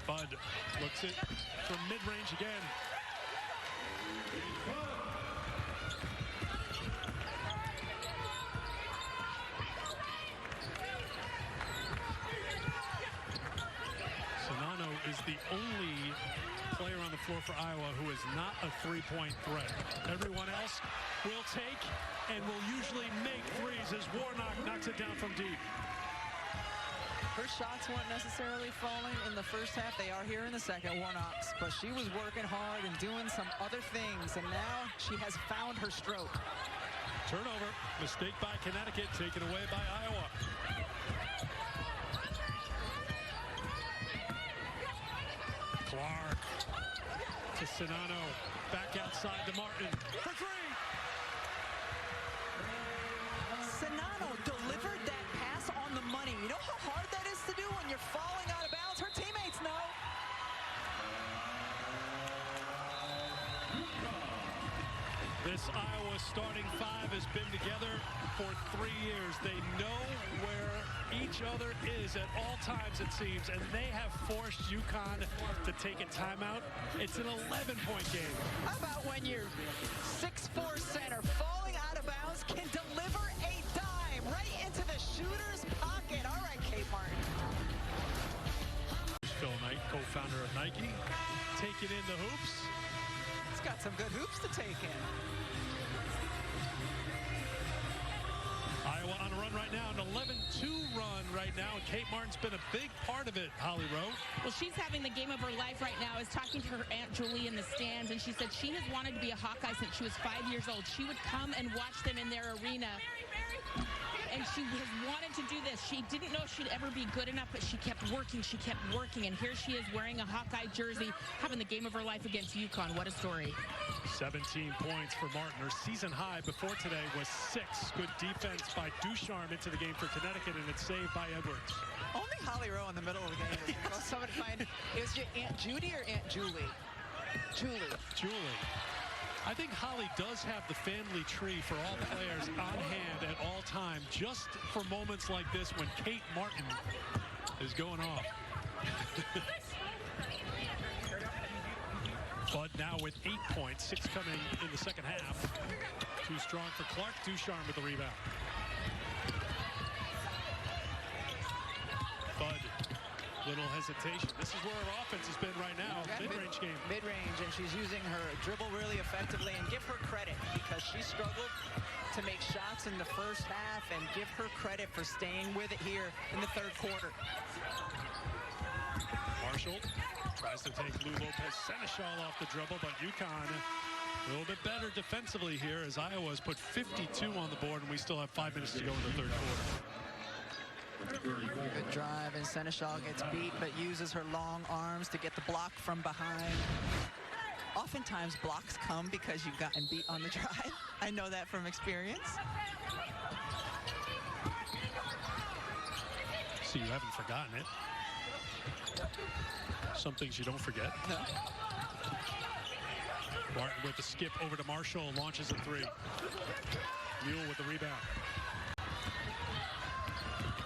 Bud looks it from mid-range again. Sonano is the only player on the floor for Iowa who is not a three-point threat. Everyone else will take and will usually make threes as Warnock knocks it down from deep. Her shots weren't necessarily falling in the first half. They are here in the second, Warnock's, but she was working hard and doing some other things, and now she has found her stroke. Turnover, mistake by Connecticut, taken away by Iowa. Clark to Sonano, back outside to Martin for 3. Sonano delivered that pass on the money. You know how hard that is to do when you're falling out of bounds? Her teammates know. This Iowa starting 5 has been together for 3 years. They know where each other is at all times, it seems, and they have forced UConn to take a timeout. It's an 11-point game. How about when your 6'4" center falling out of bounds can deliver a dime right into the shooter's pocket? All right, Kate Martin. Phil Knight, co-founder of Nike, taking in the hoops. He's got some good hoops to take in. Iowa on a run right now, an 11-2 run right now. Kate Martin's been a big part of it, Holly Rowe. Well, she's having the game of her life right now. I was talking to her Aunt Julie in the stands, and she said she has wanted to be a Hawkeye since she was 5 years old. She would come and watch them in their arena, and she has wanted to do this. She didn't know she'd ever be good enough, but she kept working, and here she is wearing a Hawkeye jersey, having the game of her life against UConn. What a story. 17 points for Martin. Her season high before today was 6. Good defense by Ducharme into the game for Connecticut, and it's saved by Edwards. Only Holly Rowe in the middle of the game. Well, somebody find, is your Aunt Judy or Aunt Julie? Julie. I think Holly does have the family tree for all players on hand at all time, just for moments like this when Kate Martin is going off. Bud now with 8 points, 6 coming in the second half. Too strong for Clark. Ducharme with the rebound. Bud, little hesitation. This is where her offense has been right now. Mid-range game. Mid-range, and she's using her dribble really effectively, and give her credit because she struggled to make shots in the first half, and give her credit for staying with it here in the third quarter. Marshall tries to take Lou Lopez Seneschal off the dribble, but UConn a little bit better defensively here as Iowa has put 52 on the board, and we still have 5 minutes to go in the third quarter. Good drive, and Seneschal gets beat, but uses her long arms to get the block from behind. Oftentimes blocks come because you've gotten beat on the drive. I know that from experience. See, you haven't forgotten it. Some things you don't forget. No. Martin with the skip over to Marshall, launches a three. Mule with the rebound.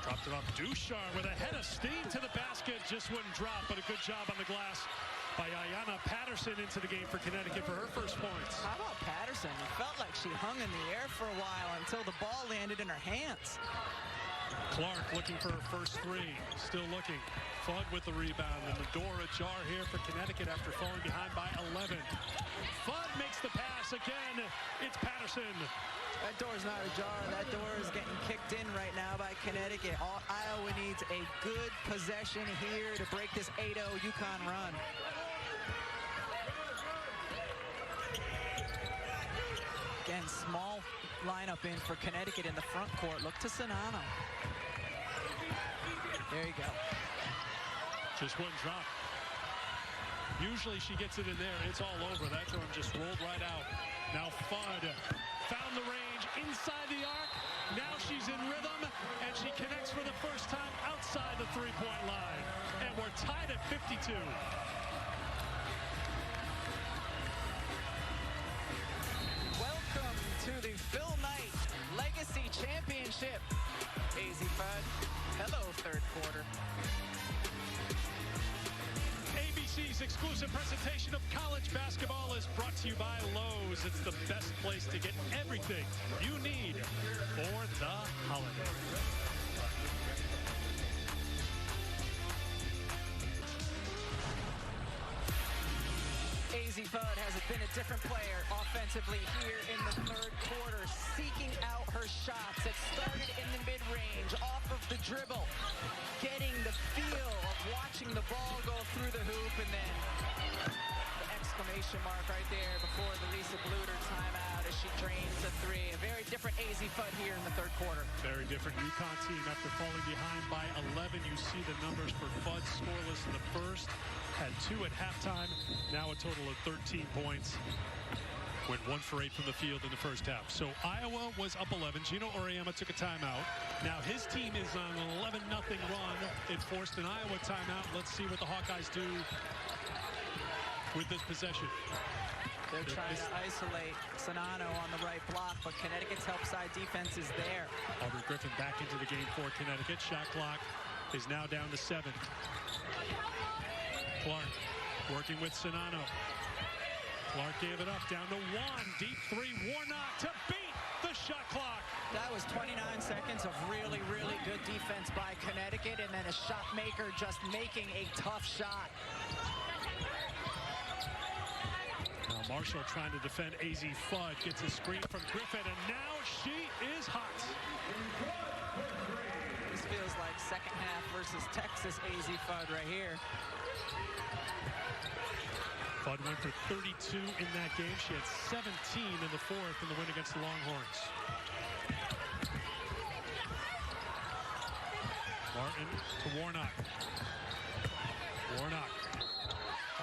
Dropped it off. Ducharme with a head of steam to the basket. Just wouldn't drop, but a good job on the glass by Ayanna Patterson into the game for Connecticut for her first points. How about Patterson? It felt like she hung in the air for a while until the ball landed in her hands. Clark looking for her first three. Still looking. Fudd with the rebound, and the door ajar here for Connecticut after falling behind by 11. Fudd makes the pass again. It's Patterson. That door's not ajar. That door is getting kicked in right now by Connecticut. Iowa needs a good possession here to break this 8-0 UConn run. Again, small lineup in for Connecticut in the front court. Look to Sonano. There you go. Just wouldn't drop. Usually she gets it in there. It's all over. That one just rolled right out. Now Fudd found the range inside the arc. Now she's in rhythm, and she connects for the first time outside the three-point line. And we're tied at 52. Welcome to the Phil Knight Legacy Championship. AZ Fudd. Hello, third quarter. ABC's exclusive presentation of college basketball is brought to you by Lowe's. It's the best place to get everything you need for the holiday. AZ Fudd has been a different player offensively here in the third quarter, seeking out her shots. It started in the mid-range, off of the dribble, getting the feel of watching the ball go through the hoop, and then the exclamation mark right there before the Lisa Bluter timeout as she drains the three. A very different AZ Fudd here in the third quarter. Very different UConn team after falling behind by 11. You see the numbers for Fudd scoreless in the first. Had 2 at halftime. Now a total of 13 points. Went 1 for 8 from the field in the first half. So Iowa was up 11. Gino Auriemma took a timeout. Now his team is on an 11-0 run. It forced an Iowa timeout. Let's see what the Hawkeyes do with this possession. They're trying to isolate Sonano on the right block, but Connecticut's help side defense is there. Aubrey Griffin back into the game for Connecticut. Shot clock is now down to 7. Clark working with Sonano. Clark gave it up, down to 1. Deep three, Warnock to beat the shot clock. That was 29 seconds of really, really good defense by Connecticut, and then a shot maker just making a tough shot. Now Marshall trying to defend AZ Fudd, gets a screen from Griffin, and now she is hot. This feels like second half versus Texas AZ Fudd right here. Fudd went for 32 in that game. She had 17 in the fourth in the win against the Longhorns. Martin to Warnock. Warnock.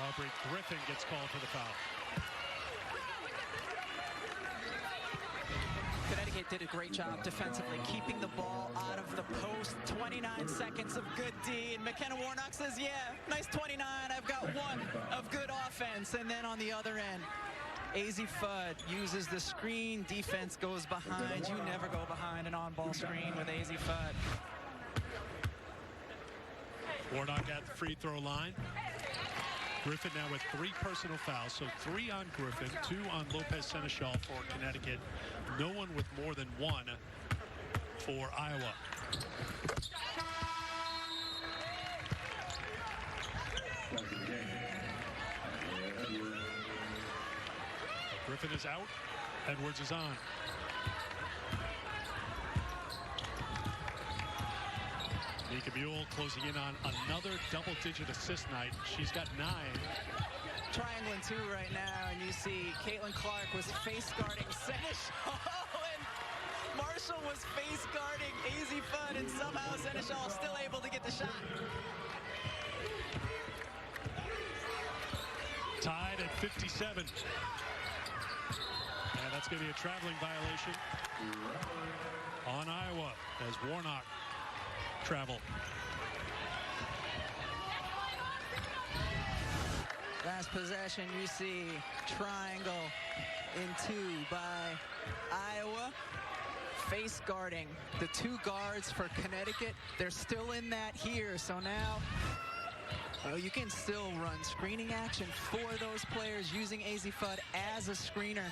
Aubrey Griffin gets called for the foul. Connecticut did a great job defensively, keeping the ball out of the post. 29 seconds of good D, and McKenna Warnock says, yeah, nice 29. I've got 1 of good offense. And then on the other end, AZ Fudd uses the screen. Defense goes behind. You never go behind an on-ball screen with AZ Fudd. Warnock at the free throw line. Griffin now with 3 personal fouls, so 3 on Griffin, 2 on Lopez Seneschal for Connecticut. No one with more than 1 for Iowa. Griffin is out. Edwards is on. Nika Mule closing in on another double-digit assist night. She's got 9. Triangling 2 right now, and you see Caitlin Clark was face guarding Seneschal, and Marshall was face guarding AZ Fudd, and somehow Seneschal still able to get the shot. Tied at 57. And that's going to be a traveling violation on Iowa as Warnock traveled. Last possession, you see triangle in 2 by Iowa. Face guarding the 2 guards for Connecticut. They're still in that here, so now you can still run screening action for those players using AZ Fudd as a screener.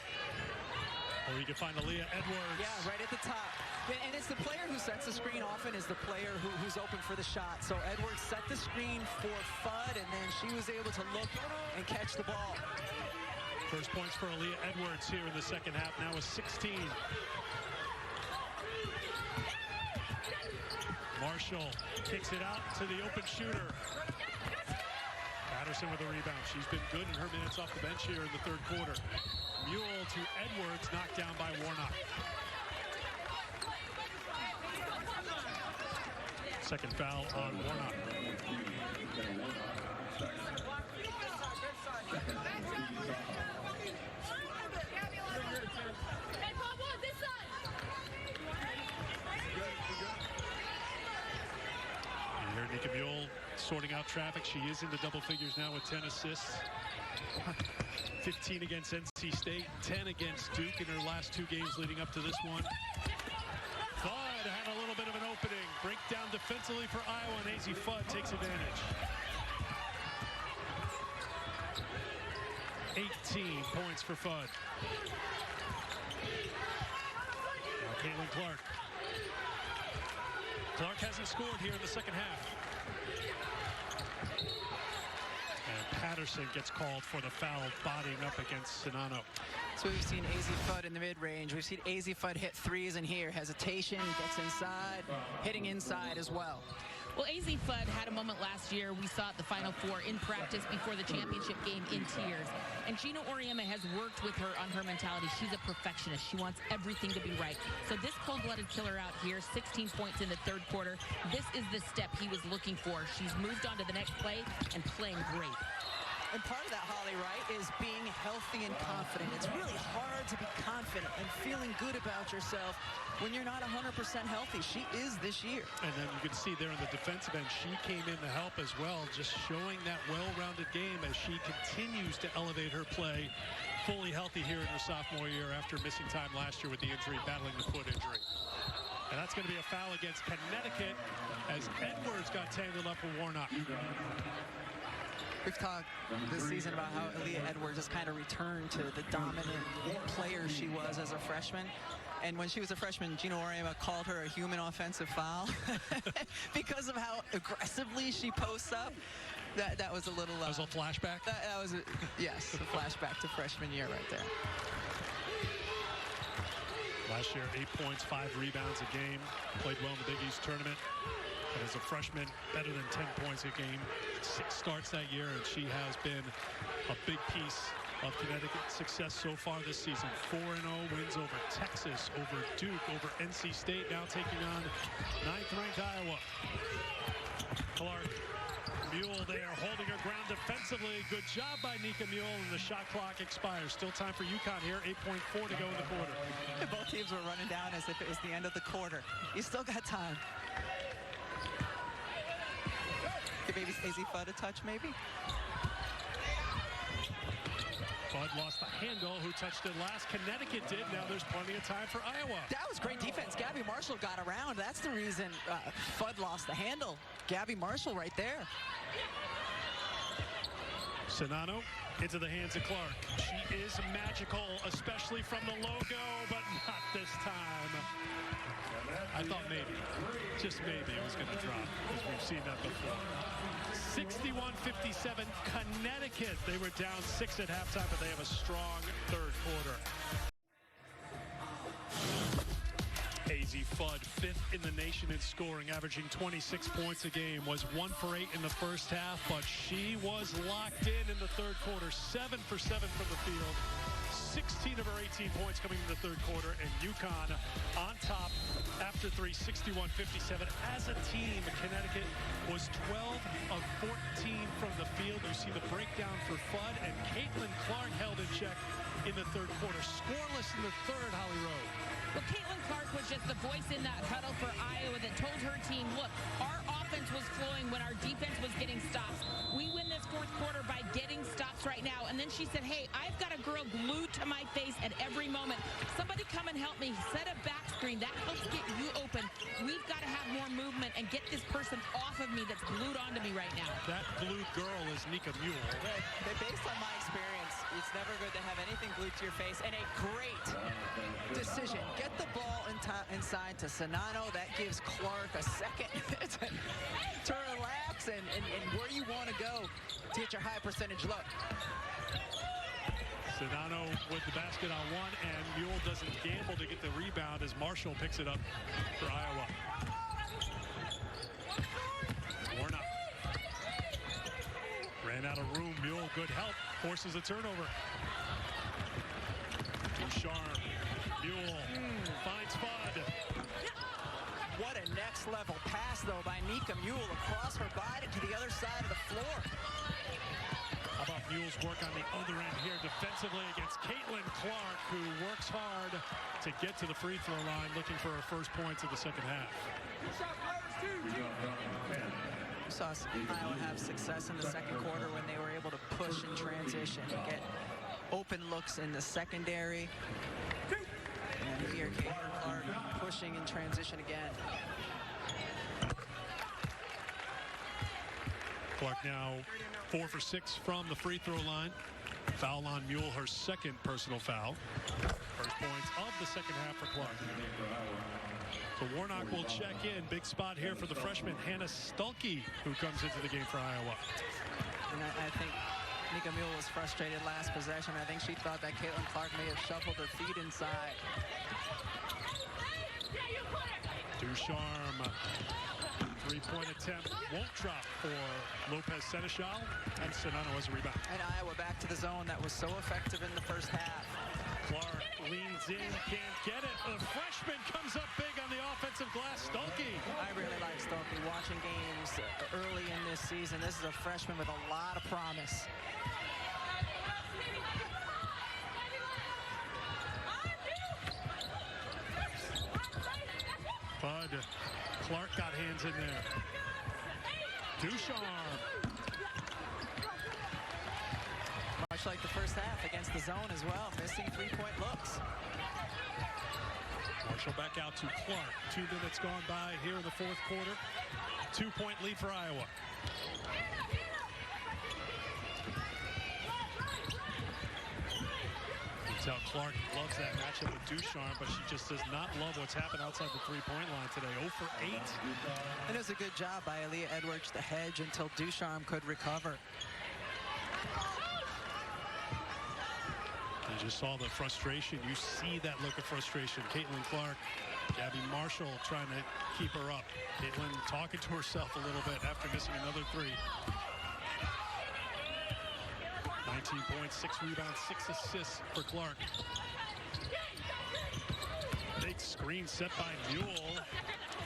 Or you can find Aaliyah Edwards. Yeah, right at the top. And it's the player who sets the screen often is the player who's open for the shot. So Edwards set the screen for Fudd, and then she was able to look and catch the ball. First points for Aaliyah Edwards here in the second half, now with 16. Marshall kicks it out to the open shooter. Patterson with a rebound. She's been good in her minutes off the bench here in the third quarter. Mule to Edwards, knocked down by Warnock. Second foul on Warnock. You hear Nika Mule sorting out traffic. She is into double figures now with 10 assists. 15 against NC State, 10 against Duke in her last 2 games leading up to this one. Fudd had a little bit of an opening. Breakdown defensively for Iowa, and AZ Fudd takes advantage. 18 points for Fudd. Now Caitlin Clark. Clark hasn't scored here in the second half. And Patterson gets called for the foul, bodying up against Sinano. So we've seen AZ Fudd in the mid-range. We've seen AZ Fudd hit threes in here. Hesitation, gets inside, hitting inside as well. Well, AZ Fudd had a moment last year. We saw at the Final Four in practice before the championship game in tears. And Gina Auriemma has worked with her on her mentality. She's a perfectionist. She wants everything to be right. So this cold-blooded killer out here, 16 points in the third quarter. This is the step he was looking for. She's moved on to the next play and playing great. And part of that, Holly, right, is being healthy and confident. It's really hard to be confident and feeling good about yourself when you're not 100% healthy. She is this year. And then you can see there on the defensive end, she came in to help as well, just showing that well-rounded game as she continues to elevate her play. Fully healthy here in her sophomore year after missing time last year with the injury, battling the foot injury. And that's going to be a foul against Connecticut as Edwards got tangled up with Warnock. We've talked this season about how Aaliyah Edwards has kind of returned to the dominant player she was as a freshman. And when she was a freshman, Gina Auriemma called her a human offensive foul because of how aggressively she posts up. That was a little... that was a flashback? That was, yes, a flashback to freshman year right there. Last year, 8 points, 5 rebounds a game. Played well in the Big East tournament. But as a freshman, better than 10 points a game. 6 starts that year, and she has been a big piece of Connecticut's success so far this season. 4-0 wins over Texas, over Duke, over NC State, now taking on 9th-ranked Iowa. Clark, Mule there, holding her ground defensively. Good job by Nika Mule, and the shot clock expires. Still time for UConn here, 8.4 to go in the quarter. Both teams were running down as if it was the end of the quarter. You still got time. Maybe AZ Fudd a touch, maybe? Fudd lost the handle. Who touched it last? Connecticut did. Now there's plenty of time for Iowa. That was great defense. Gabby Marshall got around. That's the reason Fudd lost the handle. Gabby Marshall right there. Sinano into the hands of Clark. She is magical, especially from the logo, but not this time. I thought maybe, just maybe, it was going to drop, because we've seen that before. 61-57, Connecticut. They were down 6 at halftime, but they have a strong third quarter. AZ Fudd, 5th in the nation in scoring, averaging 26 points a game, was 1 for 8 in the first half, but she was locked in the third quarter, 7 for 7 from the field. 16 of her 18 points coming in the third quarter, and UConn on top after 3, 61-57. As a team, Connecticut was 12 of 14 from the field. You see the breakdown for Fudd, and Caitlin Clark held in check in the third quarter. Scoreless in the third, Holly Rowe. Well, Caitlin Clark was just the voice in that huddle for Iowa that told her team, look, our offense was flowing when our defense was getting stops. We win this fourth quarter by getting stops right now. And then she said, hey, I've got a girl glued to my face at every moment. Somebody come and help me. Set a back screen. That helps get you open. We've got to have more movement and get this person off of me that's glued onto me right now. That glued girl is Nika Mule. Based on my experience, it's never good to have anything glued to your face. And a great decision. Get the ball inside to Sanano. That gives Clark a second to relax and where you want to go to get your high percentage look. Sanano with the basket on one, and Mule doesn't gamble to get the rebound as Marshall picks it up for Iowa. Warnock ran out of room. Mule, good help, forces a turnover. Ducharme, Mule finds Fudd. What a next level pass though by Nika Mule across her body to the other side of the floor. How about Mule's work on the other end here defensively against Caitlin Clark, who works hard to get to the free throw line, looking for her first points of the second half. We saw Iowa have success in the second quarter when they were able to push in transition and get open looks in the secondary. And here, Caitlin Clark pushing in transition again. Clark now 4 for 6 from the free throw line. Foul on Mule, her second personal foul. First points of the second half for Clark. So Warnock will check in. Big spot here for the freshman, Hannah Stuelke, who comes into the game for Iowa. And I think Nika Mule was frustrated last possession. I think she thought that Caitlin Clark may have shuffled her feet inside. Ducharme, three-point attempt won't drop for Lopez Seneschal, and Sanano has a rebound. And Iowa back to the zone that was so effective in the first half. Clark leans in, can't get it. The freshman comes up big on the offensive glass. Stuelke. I really like Stuelke. Watching games early in this season, this is a freshman with a lot of promise. Bud, Clark got hands in there. Ducharme. Much like the first half against the zone as well, missing three-point looks. Marshall back out to Clark. 2 minutes gone by here in the fourth quarter. 2-point lead for Iowa. You can tell Clark loves that matchup with Ducharme, but she just does not love what's happened outside the three-point line today. 0 for 8. It was a good job by Aaliyah Edwards to hedge until Ducharme could recover. You just saw the frustration. You see that look of frustration. Caitlin Clark, Gabby Marshall trying to keep her up. Caitlin talking to herself a little bit after missing another three. 19 points, 6 rebounds, 6 assists for Clark. Big screen set by Mule.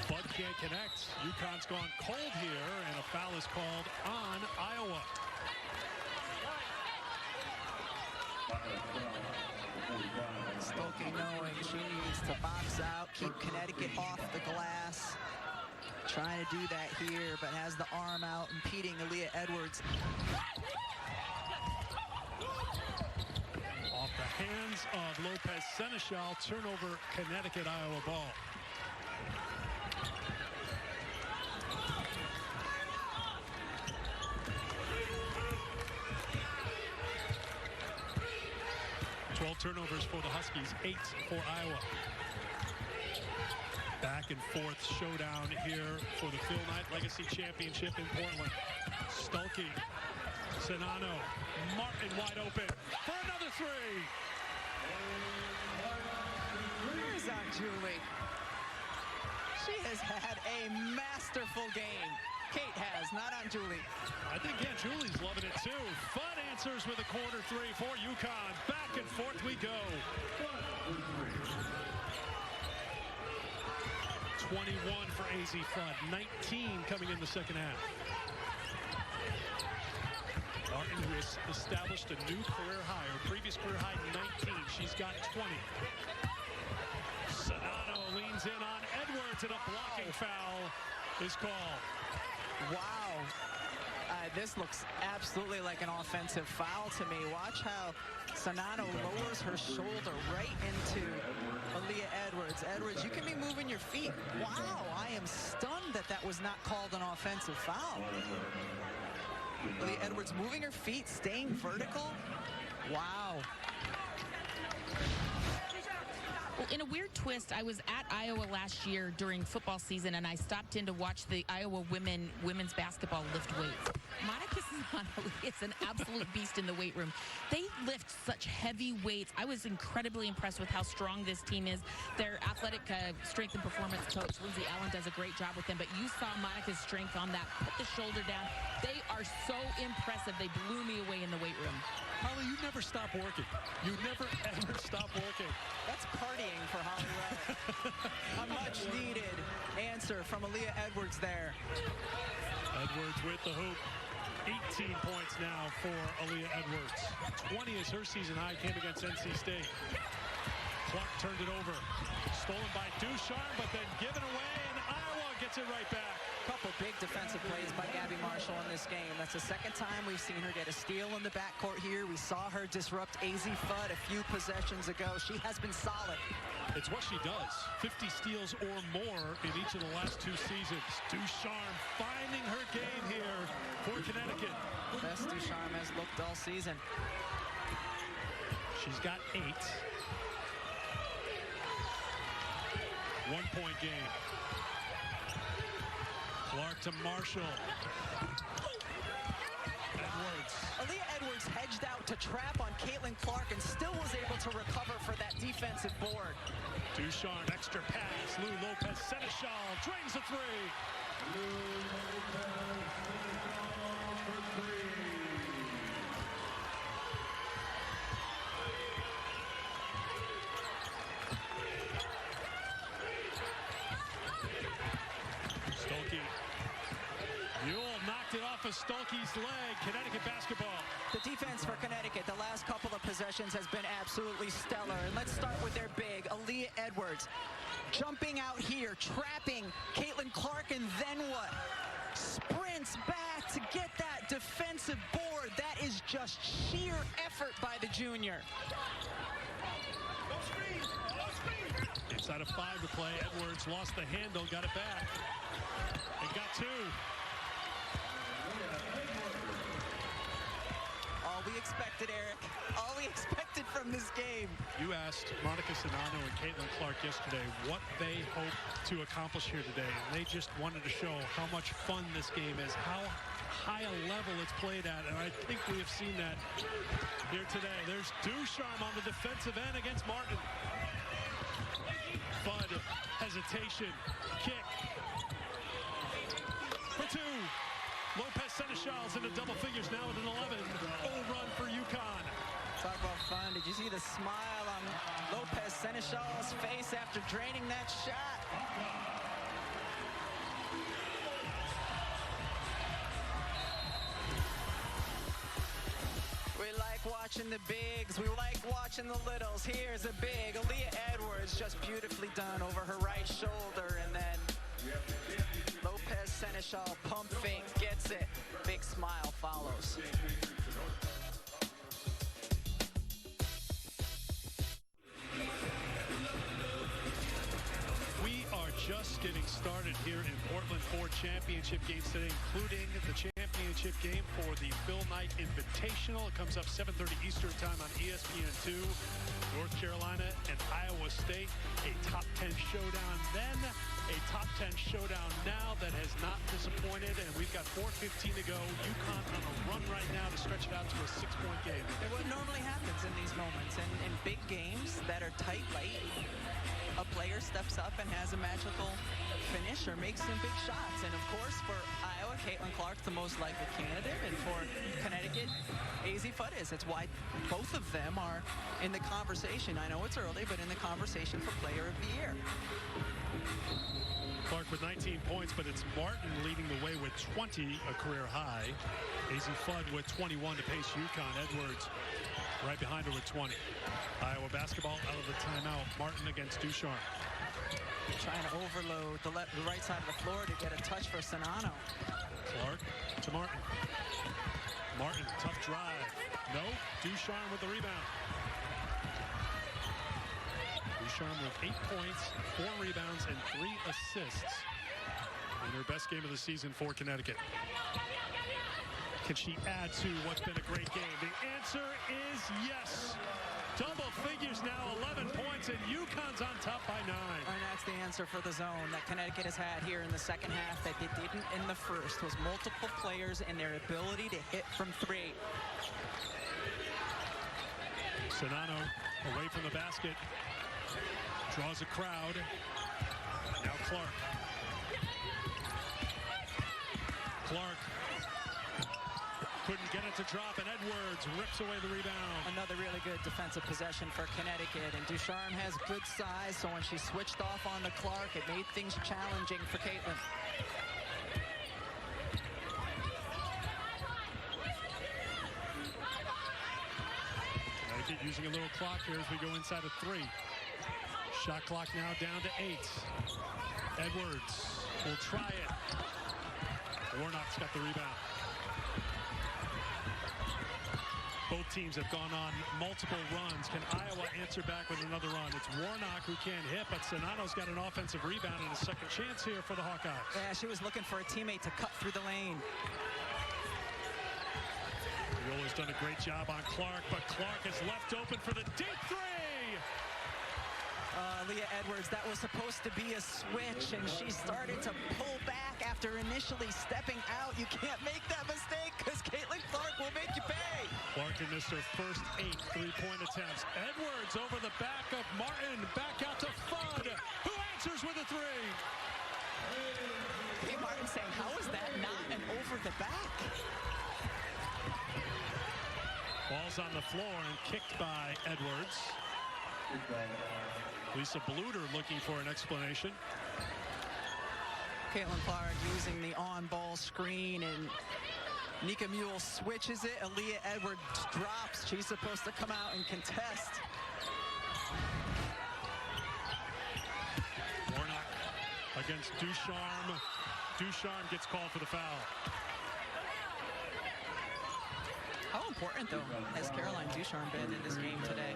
Fudd can't connect. UConn's gone cold here, and a foul is called on Iowa. Stuelke knowing she needs to box out, keep Connecticut off the glass. Trying to do that here, but has the arm out, impeding Aaliyah Edwards. Off the hands of Lopez Seneschal, turnover, Connecticut, Iowa ball. Turnovers for the Huskies, 8 for Iowa. Back and forth showdown here for the Phil Knight Legacy Championship in Portland. Stuelke, Sanano, Martin wide open for another three. Where's Aunt Julie? She has had a masterful game. Kate has, not Aunt Julie. I think Aunt Julie's loving it too. Fudd answers with a corner three for UConn. Back and forth we go. 21 for AZ Fudd, 19 coming in the second half. established a new career high. Her previous career high, 19. She's got 20. Sonano leans in on Edwards, and a blocking foul is called. Wow. This looks absolutely like an offensive foul to me. Watch how Sonano lowers her shoulder right into Aaliyah Edwards. Edwards, you can be moving your feet. Wow, I am stunned that that was not called an offensive foul. Aaliyah Edwards moving her feet, staying vertical. Wow. Well, in a weird twist, I was at Iowa last year during football season, and I stopped in to watch the Iowa women's basketball lift weights. Monica Sonano is an absolute beast in the weight room. They lift such heavy weights. I was incredibly impressed with how strong this team is. Their athletic strength and performance coach, Lindsay Allen, does a great job with them, but you saw Monica's strength on that. Put the shoulder down. They are so impressive. They blew me away in the weight room. Holly, you never stop working. You never, ever stop working. That's partying for Holly Rowe. A much-needed answer from Aaliyah Edwards there. Edwards with the hoop. 18 points now for Aaliyah Edwards. 20 is her season high, came against NC State. Clark turned it over. Stolen by Ducharme, but then given away, and Iowa gets it right back. Couple big defensive plays by Gabby Marshall in this game. That's the second time we've seen her get a steal in the backcourt here. We saw her disrupt AZ Fudd a few possessions ago. She has been solid. It's what she does. 50 steals or more in each of the last two seasons. Ducharme finding her game here for Connecticut. Best Ducharme has looked all season. She's got 8. 1-point game. Clark to Marshall. Edwards. Aaliyah Edwards hedged out to trap on Caitlin Clark and still was able to recover for that defensive board. Ducharme, extra pass. Lou Lopez, Seneschal, drains the three. Stolke. Mule knocked it off of Stolke's leg. Connecticut basketball. The defense for Connecticut the last couple of possessions has been absolutely stellar. And let's start with their big, Aaliyah Edwards. Jumping out here, trapping Caitlin Clark, and then what? Sprints back to get that defensive board. That is just sheer effort by the junior. Inside of 5 to play. Edwards lost the handle, got it back. And got 2. All we expected, Eric. All we expected from this game. You asked Monica Sonano and Caitlin Clark yesterday what they hope to accomplish here today. And they just wanted to show how much fun this game is, how high a level it's played at. And I think we have seen that here today. There's Ducharme on the defensive end against Martin. Fudd, hesitation, kick. For 2. Lopez Seneschal's into double figures now with an 11. Full run for UConn. Talk about fun. Did you see the smile on Lopez Seneschal's face after draining that shot? We like watching the bigs. We like watching the littles. Here's a big. Aaliyah Edwards just beautifully done over her right shoulder. And then Lopez Seneschal pump fake, gets it. Big smile follows. We are just getting started here in Portland for championship games today, including the championship game for the Phil Knight Invitational. It comes up 7:30 Eastern time on ESPN2. North Carolina and Iowa State, a top 10 showdown then, a top 10 showdown now that has not disappointed, and we've got 4:15 to go. UConn on a run right now to stretch it out to a 6-point game. And what normally happens in these moments, in big games that are tight late, a player steps up and has a magical finish or makes some big shots. And of course, for Iowa, Caitlin Clark's the most likely candidate, and for Connecticut, AZ Fudd is. It's why both of them are in the conversation. I know it's early, but in the conversation for Player of the Year. Clark with 19 points, but it's Martin leading the way with 20, a career high. AZ Fudd with 21 to pace UConn. Edwards right behind her with 20. Iowa basketball out of the timeout. Martin against Ducharme. Trying to overload the right side of the floor to get a touch for Sonano. Clark to Martin. Martin, tough drive. No, Ducharme with the rebound. Ducharme with 8 points, 4 rebounds, and 3 assists in her best game of the season for Connecticut. Can she add to what's been a great game? The answer is yes. Double figures now, 11 points, and UConn's on top by 9. And that's the answer for the zone that Connecticut has had here in the second half that they didn't in the first, was multiple players and their ability to hit from 3. Sonano away from the basket. Draws a crowd. Now Clark. Clark couldn't get it to drop, and Edwards rips away the rebound. Another really good defensive possession for Connecticut, and Ducharme has good size, so when she switched off on the Clark, it made things challenging for Caitlin. Connecticut using a little clock here as we go inside of 3. Shot clock now down to 8. Edwards will try it. Warnock's got the rebound. Both teams have gone on multiple runs. Can Iowa answer back with another run? It's Warnock who can't hit, but Sonano's got an offensive rebound and a second chance here for the Hawkeyes. Yeah, she was looking for a teammate to cut through the lane. Viola's done a great job on Clark, but Clark is left open for the deep 3. Leah Edwards, that was supposed to be a switch, and she started to pull back after initially stepping out. You can't make that mistake because Caitlin Clark will make you pay. Clark missed her first 8 3-point attempts. Edwards over the back of Martin, back out to Fudd, who answers with a 3. Hey, Martin saying, how is that not an over the back? Ball's on the floor and kicked by Edwards. Lisa Bluter looking for an explanation. Caitlin Clark using the on-ball screen, and Nika Mule switches it. Aaliyah Edwards drops. She's supposed to come out and contest. Warnock against Ducharme. Ducharme gets called for the foul. How important, though, has Caroline Ducharme been in this game today?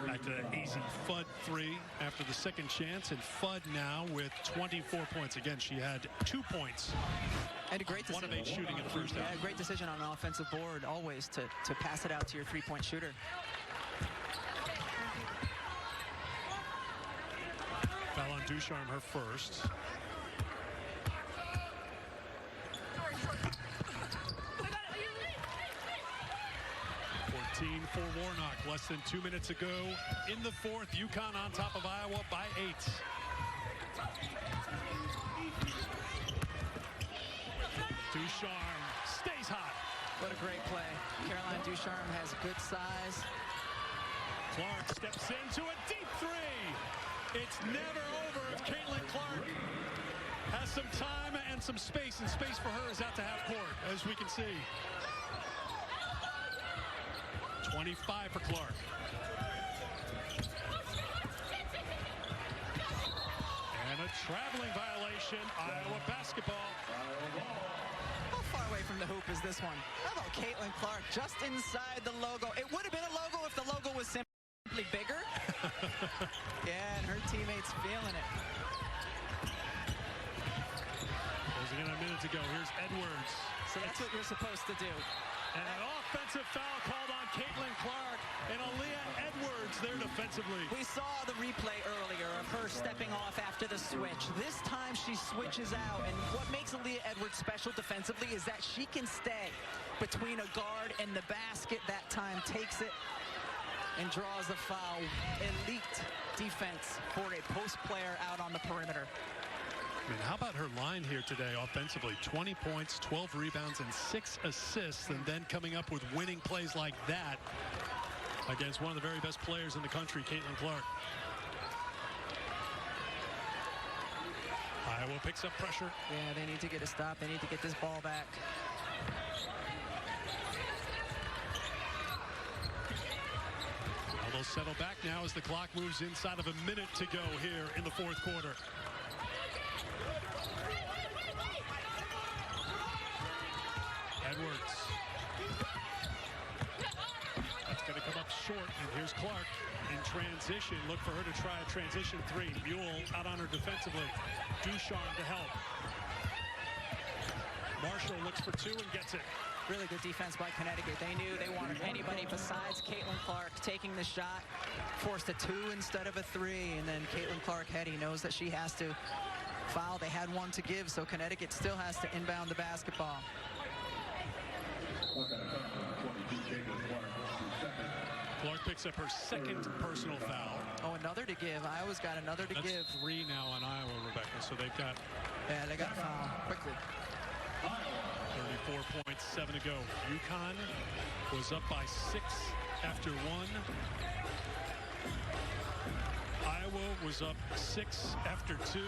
Back to AZ Fudd 3 after the second chance, and Fudd now with 24 points. Again, she had 2 points. And a great decision. 1 of 8 shooting in the first half. Yeah, a great decision on an offensive board, always, to pass it out to your 3-point shooter. Foul on Ducharme, her first. For Warnock, less than 2 minutes ago in the 4th. UConn on top of Iowa by 8. Ducharme stays hot. What a great play. Caroline Ducharme has good size. Clark steps into a deep 3. It's never over if Caitlin Clark has some time and some space, and space for her is out to half court, as we can see. 25 for Clark. And a traveling violation. Iowa basketball. How far away from the hoop is this one? How about Caitlin Clark just inside the logo? It would have been a logo if the logo was simply bigger. Yeah, and her teammates feeling it. Closing in a minute to go. Here's Edwards. So that's what you're supposed to do. And an offensive foul called on Caitlin Clark and Aaliyah Edwards there defensively. We saw the replay earlier of her stepping off after the switch. This time she switches out, and what makes Aaliyah Edwards special defensively is that she can stay between a guard and the basket. That time takes it and draws the foul. Elite defense for a post player out on the perimeter. I mean, how about her line here today offensively? 20 points, 12 rebounds, and 6 assists, and then coming up with winning plays like that against one of the very best players in the country, Caitlin Clark. Iowa picks up pressure. Yeah, they need to get a stop. They need to get this ball back. Well, they'll settle back now as the clock moves inside of a minute to go here in the fourth quarter. Edwards. That's going to come up short, and here's Clark in transition. Look for her to try a transition three. Mule out on her defensively. Ducharme to help. Marshall looks for two and gets it. Really good defense by Connecticut. They knew they wanted anybody besides Caitlin Clark taking the shot. Forced a two instead of a three, and then Caitlin Clark Hetty knows that she has to foul. They had one to give, so Connecticut still has to inbound the basketball. Clark picks up her second personal foul. Oh, another to give. Iowa's got another to give. That's three now on Iowa, Rebecca, so they've got... Yeah, they got a foul quickly. 34.7 to go. UConn was up by 6 after 1. Iowa was up 6 after 2.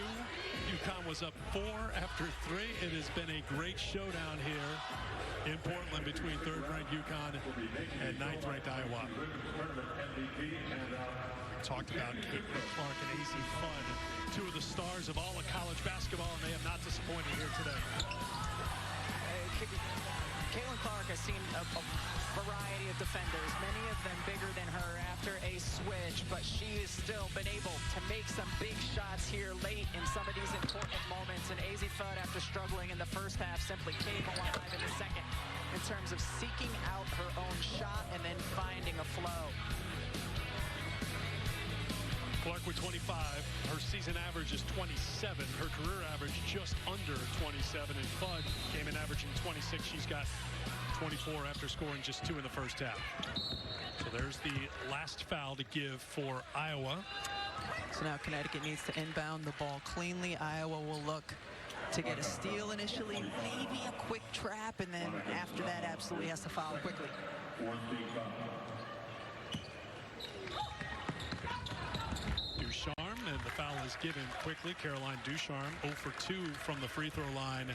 UConn was up 4 after 3. It has been a great showdown here in Portland between third-ranked UConn and ninth-ranked Iowa. Talked about Caitlin Clark and A.Z. Fudd, two of the stars of all of college basketball, and they have not disappointed here today. Caitlin Clark has seen a variety of defenders, many of them bigger than her after a switch, but she has still been able to make some big shots here late in some of these important moments. And A.Z. Fudd, after struggling in the first half, simply came alive in the second in terms of seeking out her own shot and then finding a flow. Clark with 25. Her season average is 27. Her career average just under 27. And Fudd came in averaging 26. She's got 24 after scoring just 2 in the first half. So there's the last foul to give for Iowa. So now Connecticut needs to inbound the ball cleanly. Iowa will look to get a steal initially, maybe a quick trap, and then after that absolutely has to foul quickly. Ducharme, and the foul is given quickly. Caroline Ducharme 0 for 2 from the free throw line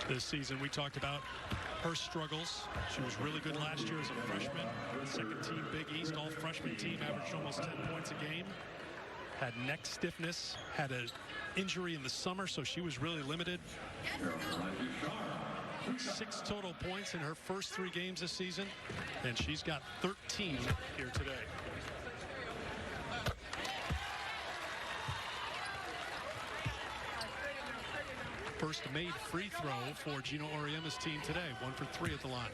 this season. We talked about her struggles. She was really good last year as a freshman. Second team Big East, all freshman team, averaged almost 10 points a game. Had neck stiffness, had an injury in the summer, so she was really limited. 6 total points in her first 3 games this season, and she's got 13 here today. First made free throw for Gino Auriemma's team today. 1 for 3 at the line.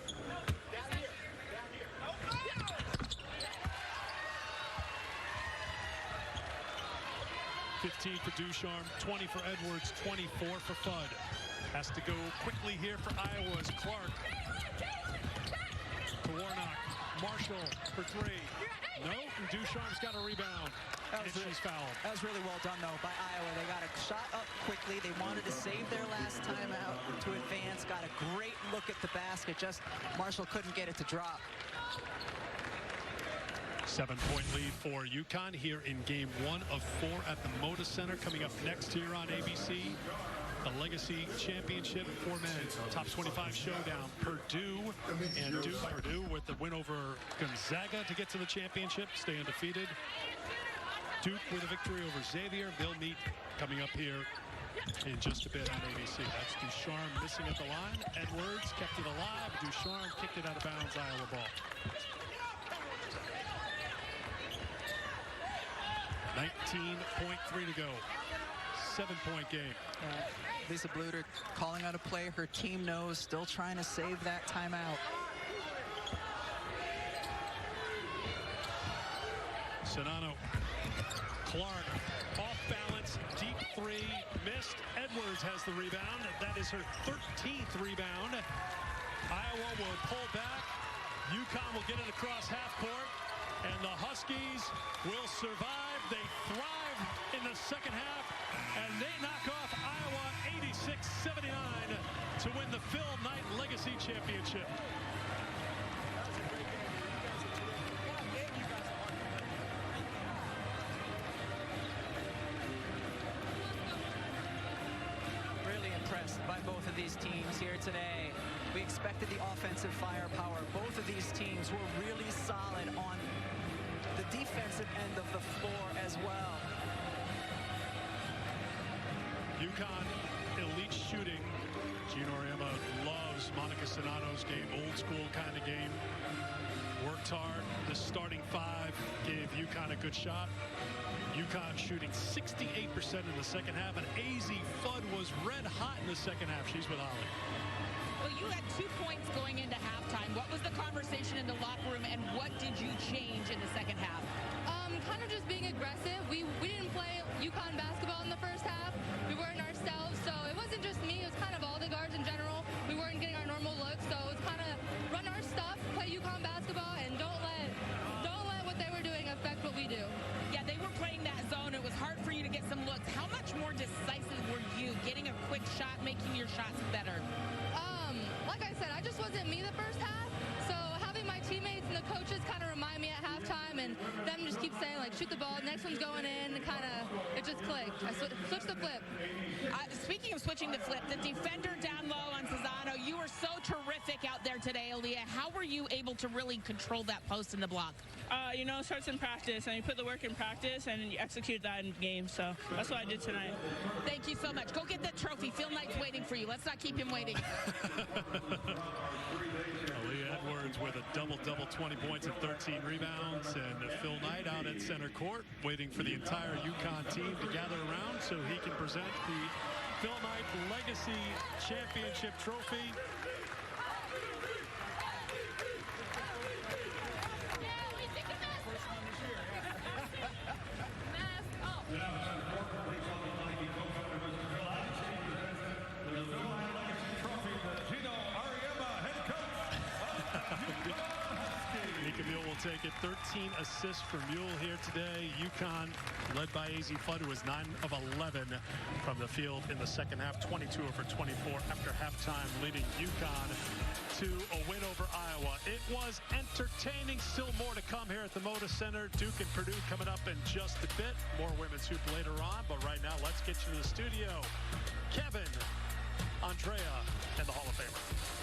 $15 for Ducharme, 20 for Edwards, 24 for Fudd. Has to go quickly here for Iowa's Clark. To Warnock. Marshall for 3. No, and Ducharme's got a rebound. She's fouled. That was really well done, though, by Iowa. They got a shot up quickly. They wanted to save their last timeout to advance. Got a great look at the basket. Just Marshall couldn't get it to drop. 7-point lead for UConn here in game 1 of 4 at the Moda Center. Coming up next here on ABC, the Legacy Championship for men. Top 25 showdown. Purdue and Duke. Purdue with the win over Gonzaga to get to the championship, stay undefeated. Duke with a victory over Xavier. They'll meet coming up here in just a bit on ABC. That's Ducharme missing at the line. Edwards kept it alive. Ducharme kicked it out of bounds. Iowa ball. 19.3 to go. 7-point game. Lisa Bluter calling out a play her team knows, still trying to save that timeout. Sonano. Clark off balance, deep 3, missed. Edwards has the rebound. That is her 13th rebound. Iowa will pull back. UConn will get it across half court, and the Huskies will survive. They thrive in the second half, and they knock off Iowa 86-79 to win the Phil Knight Legacy Championship. these teams here today. We expected the offensive firepower. Both of these teams were really solid on the defensive end of the floor as well. UConn, elite shooting. Gino Ariema loves Monica Sonato's game, old school kind of game. Worked hard. The starting five gave UConn a good shot. UConn shooting 68% in the second half, and AZ Fudd was red hot in the second half. She's with Holly. Well, you had 2 points going into halftime. What was the conversation in the locker room, and what did you change in the second half? Kind of just being aggressive. We didn't play UConn basketball in the first half. We weren't ourselves, so it wasn't just me. It was kind of all the guards in general. We weren't getting our normal looks, so it was kind of run our stuff, play UConn basketball, and don't let what they were doing affect what we do. Yeah, they were playing that zone. It was hard for you to get some looks. How much more decisive were you getting a quick shot, making your shots better? Like I said, I just wasn't me the first half, so having my teammates and the coaches kind of remind me at halftime, and them just keep saying, like, shoot the ball, next one's going in, and kind of, it just clicked. I switched the flip. Speaking of switching the flip, the defender down low on Cesano, you were so terrific out there today, Aaliyah. How were you able to really control that post in the block? You know, it starts in practice, and you put the work in practice, and you execute that in game, so that's what I did tonight. Thank you so much. Go get that trophy. Phil Knight's waiting for you. Let's not keep him waiting. Aaliyah Edwards with a double-double, 20 points and 13 rebounds, and Phil Knight out at center court waiting for the entire UConn team to gather around so he can present the Phil Knight Legacy Championship Trophy. Mule will take it. 13 assists for Mule here today. UConn led by AZ Fudd, who was 9 of 11 from the field in the second half. 22 over 24 after halftime, leading UConn to a win over Iowa. It was entertaining. Still more to come here at the Moda Center. Duke and Purdue coming up in just a bit. More women's hoop later on, but right now let's get you to the studio. Kevin, Andrea, and the Hall of Famer.